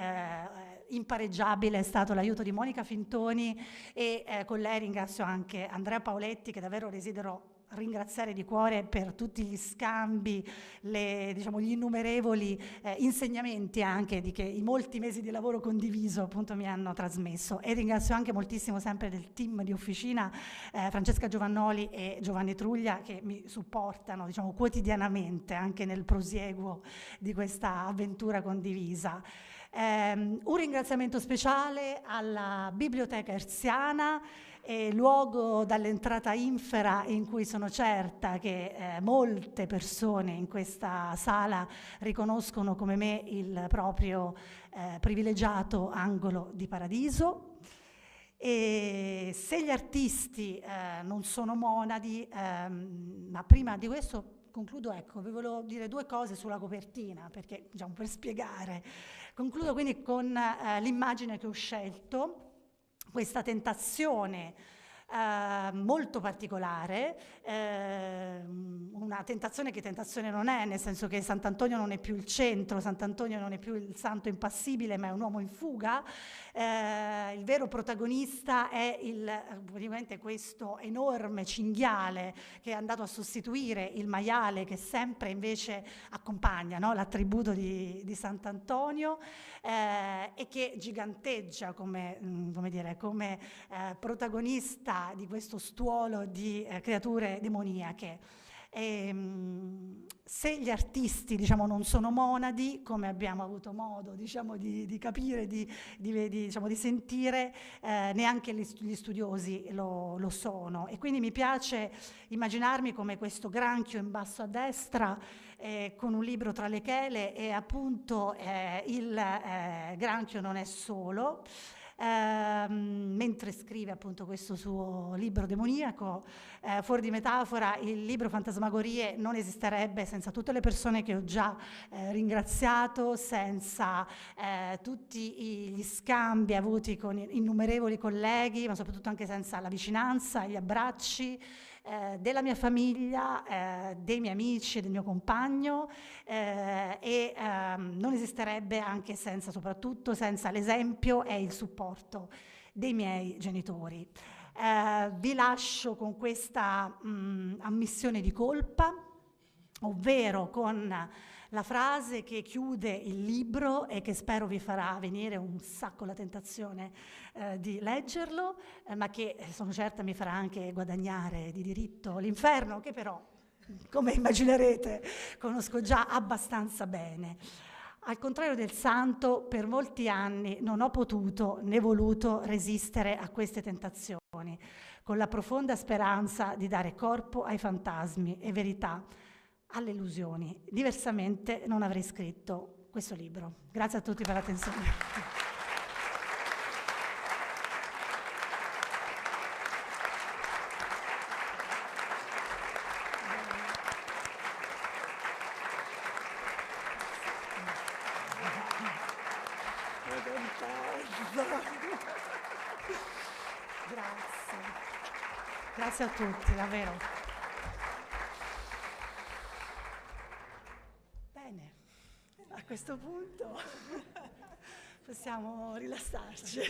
impareggiabile è stato l'aiuto di Monica Fintoni, e con lei ringrazio anche Andrea Paoletti, che davvero desidero ringraziare di cuore per tutti gli scambi, gli innumerevoli insegnamenti anche che i molti mesi di lavoro condiviso appunto mi hanno trasmesso. E ringrazio anche moltissimo sempre del team di Officina, Francesca Giovannoli e Giovanni Truglia, che mi supportano quotidianamente anche nel prosieguo di questa avventura condivisa. Un ringraziamento speciale alla Biblioteca Erziana, luogo dall'entrata infera in cui sono certa che molte persone in questa sala riconoscono come me il proprio privilegiato angolo di paradiso. E se gli artisti non sono monadi, ma prima di questo concludo, vi volevo dire due cose sulla copertina, perché per spiegare. Concludo quindi con l'immagine che ho scelto, questa tentazione molto particolare, una tentazione che tentazione non è, nel senso che Sant'Antonio non è più il centro, Sant'Antonio non è più il santo impassibile, ma è un uomo in fuga. Il vero protagonista è praticamente questo enorme cinghiale che è andato a sostituire il maiale che sempre invece accompagna, no? L'attributo di Sant'Antonio, e che giganteggia come protagonista di questo stuolo di creature demoniache. Se gli artisti, diciamo, non sono monadi, come abbiamo avuto modo, diciamo, di capire, diciamo, di sentire, neanche gli studiosi lo sono. E quindi mi piace immaginarmi come questo granchio in basso a destra, con un libro tra le chele, e appunto il granchio non è solo. Mentre scrive appunto questo suo libro demoniaco, fuori di metafora, il libro Fantasmagorie non esisterebbe senza tutte le persone che ho già ringraziato, senza tutti gli scambi avuti con innumerevoli colleghi, ma soprattutto anche senza la vicinanza, gli abbracci della mia famiglia, dei miei amici e del mio compagno, e non esisterebbe anche senza, soprattutto senza l'esempio e il supporto dei miei genitori. Vi lascio con questa ammissione di colpa, ovvero con la frase che chiude il libro e che spero vi farà venire un sacco la tentazione di leggerlo, ma che sono certa mi farà anche guadagnare di diritto l'inferno, che però, come immaginerete, conosco già abbastanza bene. Al contrario del santo, per molti anni non ho potuto né voluto resistere a queste tentazioni, con la profonda speranza di dare corpo ai fantasmi e verità alle illusioni. Diversamente non avrei scritto questo libro. Grazie a tutti per l'attenzione. Grazie a tutti, davvero. Bene, a questo punto possiamo rilassarci.